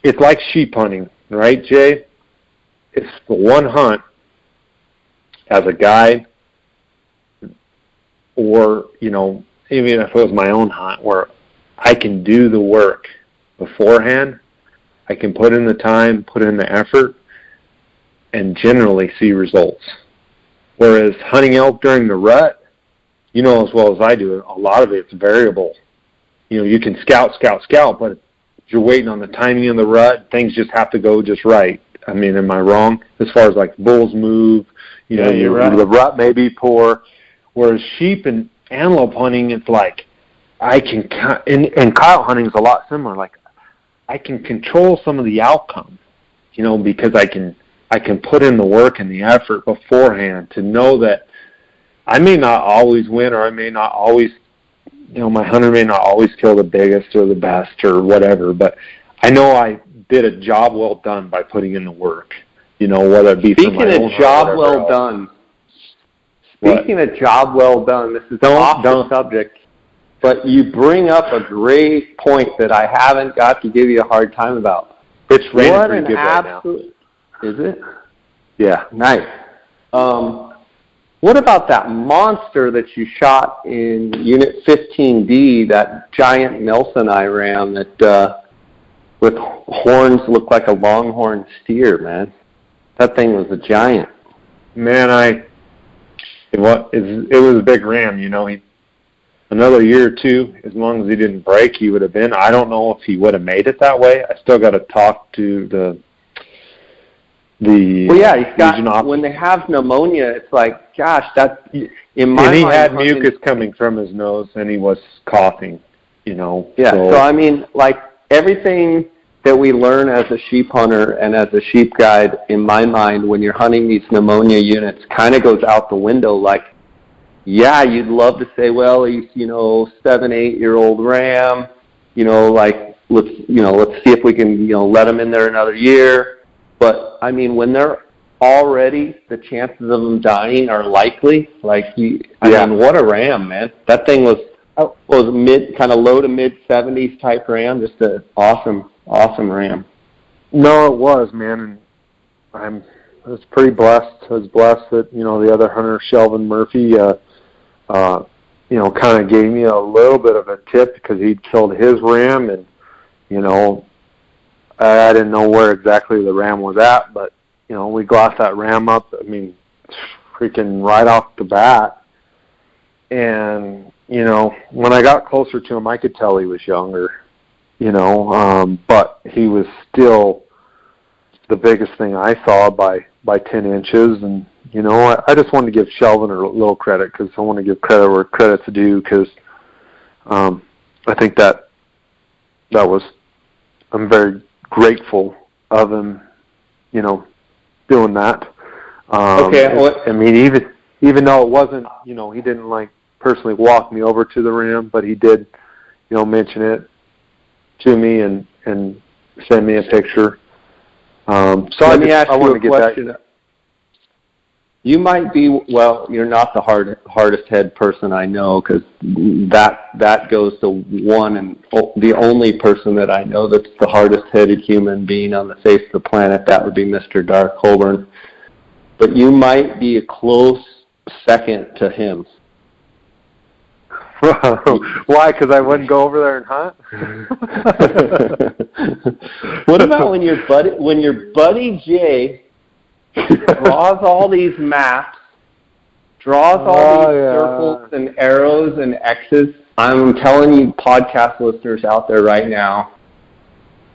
it's like sheep hunting, right, Jay? It's the one hunt as a guide, or, even if it was my own hunt, where I can do the work beforehand. I can put in the time, put in the effort, and generally see results. Whereas hunting elk during the rut, as well as I do, a lot of it's variable. You can scout, but if you're waiting on the timing of the rut, things just have to go just right. Am I wrong? As far as bulls move, you're right. The rut may be poor. Whereas sheep and antelope hunting, it's I can, and coyote hunting is a lot similar. I can control some of the outcome, because I can put in the work and the effort beforehand to know that I may not always win, or I may not always, my hunter may not always kill the biggest or the best or whatever, but I know I did a job well done by putting in the work, whether it be Speaking of job well done, speaking of job well done, this is off the subject, but you bring up a great point that I haven't got to give you a hard time about. It's raining What pretty an good right now. Is it? Yeah. Nice. What about that monster that you shot in Unit 15D, that giant Nelson I ram that with horns looked like a longhorn steer, man? That thing was a giant. Man, it was a big ram, another year or two, as long as he didn't break, he would have been. I don't know if he would have made it that way. I still got to talk to the well, yeah, he's got, when they have pneumonia, it's like, gosh, that's, in my mind. And he had mucus coming from his nose, and he was coughing, Yeah, so I mean, like, everything that we learn as a sheep hunter and as a sheep guide, in my mind, when you're hunting these pneumonia units, kind of goes out the window. Like, yeah, you'd love to say, well, he's, 7-8-year-old ram, like, let's see if we can, let him in there another year. But, I mean, when they're already, the chances of them dying are likely. Like, I mean, what a ram, man. That thing was kind of low to mid-70s type ram, just an awesome ram. No, it was, man, and I was pretty blessed. I was blessed that, the other hunter, Shelvin Murphy, kind of gave me a little bit of a tip because he'd killed his ram, and, I didn't know where exactly the ram was at, but, we glassed that ram up, I mean, freaking right off the bat. And, when I got closer to him, I could tell he was younger, but he was still the biggest thing I saw by 10 inches. And, I just wanted to give Shelvin a little credit because I want to give credit where credit's due because I think that was, I'm very grateful of him, doing that. Okay. I mean, even though it wasn't, he didn't personally walk me over to the ram, but he did, mention it to me and send me a picture. So let me ask you a question. You might be, well, you're not the hardest head person I know, because that goes to one and the only person that I know that's the hardest headed human being on the face of the planet. That would be Mr. Dark Holborn. But you might be a close second to him. Why? Because I wouldn't go over there and hunt? What about when your buddy Jay draws all these maps, draws all these circles and arrows and X's? I'm telling you, podcast listeners out there right now,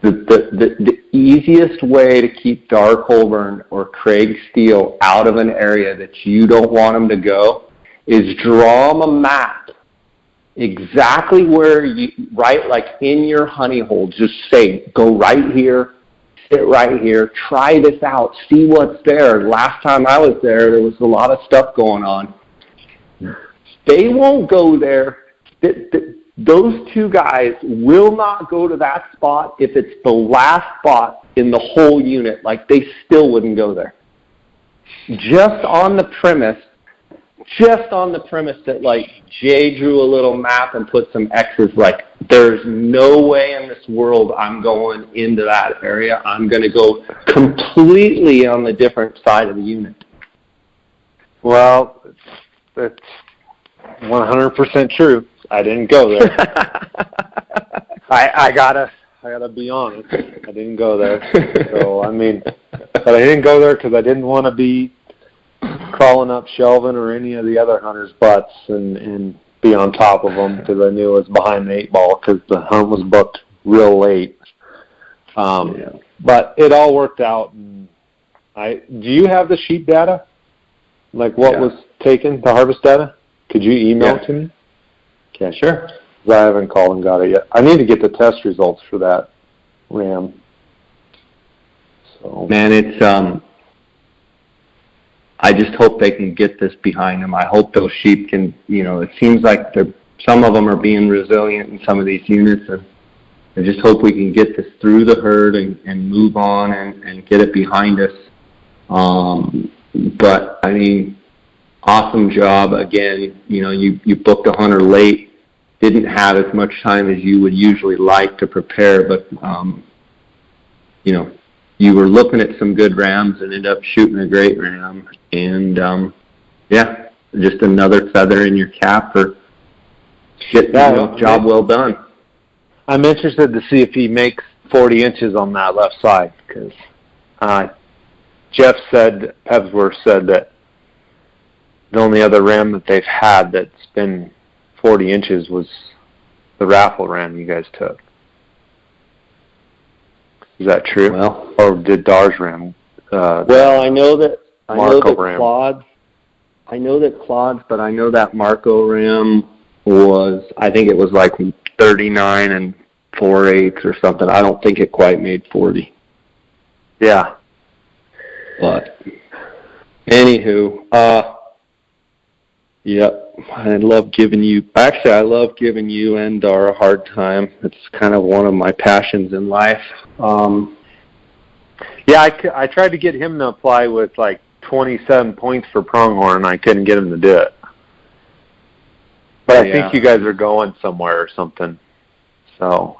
the easiest way to keep Dark Holborn or Craig Steele out of an area that you don't want them to go is draw them a map. Exactly where like in your honey hole, just say, go right here, sit right here, try this out, see what's there. Last time I was there was a lot of stuff going on. They won't go there. Those two guys will not go to that spot if it's the last spot in the whole unit. Like, they still wouldn't go there. Just on the premise that, like, Jay drew a little map and put some X's, like, there's no way in this world I'm going into that area. I'm going to go completely on the different side of the unit. Well, that's 100% true. I didn't go there. I gotta be honest. I didn't go there. So, I mean, but I didn't go there because I didn't want to be crawling up Shelvin or any of the other hunters' butts and be on top of them because I knew it was behind the 8-ball because the hunt was booked real late. But it all worked out. And do you have the sheep data? Like what was taken, the harvest data? Could you email it to me? Yeah, sure. I haven't called and got it yet. I need to get the test results for that ram. So. Man, it's I just hope they can get this behind them. I hope those sheep can, it seems like some of them are being resilient in some of these units, and I just hope we can get this through the herd and move on and get it behind us. But I mean, awesome job again. You booked a hunter late, didn't have as much time as you would usually like to prepare, but you were looking at some good rams and ended up shooting a great ram. And just another feather in your cap for getting job well done. I'm interested to see if he makes 40 inches on that left side, because Pevsworth said that the only other ram that they've had that's been 40 inches was the raffle ram you guys took. Is that true? Well, or did Dar's ram? I know that ram. I know that Claude's, but I know that Marco ram was, I think it was like 39 and 4/8 or something. I don't think it quite made 40. Yeah. But anywho, yep. I love giving you and Dar a hard time. It's kind of one of my passions in life. I tried to get him to apply with like 27 points for pronghorn. I couldn't get him to do it. But I think you guys are going somewhere or something. So,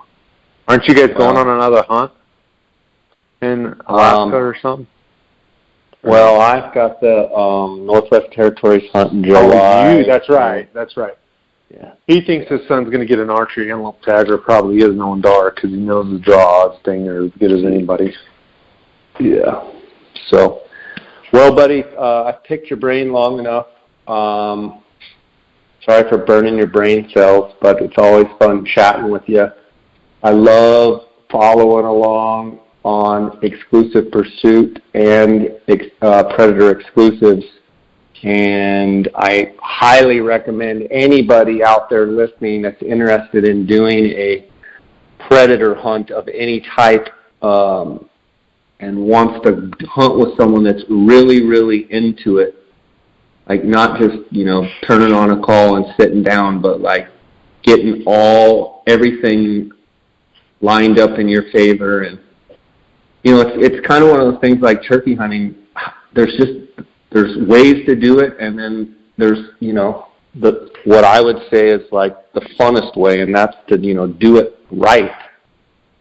aren't you guys going on another hunt in Alaska or something? Well, I've got the Northwest Territories hunt in July. That's right. Yeah. He thinks his son's going to get an archery antelope tagger. Probably is knowing Dar, because he knows the draw stinger as good as anybody. Yeah. So, well, buddy, I've picked your brain long enough. Sorry for burning your brain cells, but it's always fun chatting with you. I love following along on Exclusive Pursuit and Predator Exclusives, and I highly recommend anybody out there listening that's interested in doing a predator hunt of any type and wants to hunt with someone that's really, really into it, like not just, turning on a call and sitting down, but like getting everything lined up in your favor. And it's kind of one of those things like turkey hunting. There's ways to do it, and then there's what I would say is like the funnest way, and that's to do it right.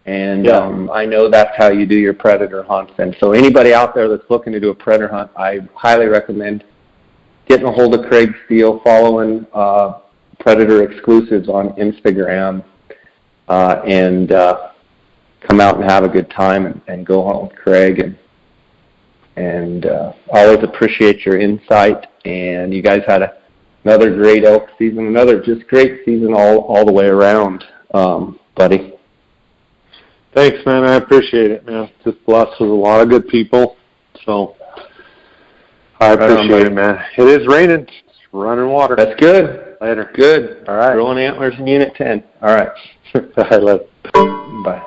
And I know that's how you do your predator hunts. And so anybody out there that's looking to do a predator hunt, I highly recommend getting a hold of Craig Steele, following Predator Exclusives on Instagram, and come out and have a good time and go hunt with Craig. And always appreciate your insight. And you guys had another great elk season, another just great season all the way around, buddy. Thanks, man. I appreciate it, man. Just blessed with a lot of good people. So I appreciate it, man. It is raining. It's running water. That's good. Later. Good. All right. Throwing antlers in Unit 10. All right. Bye. Bye.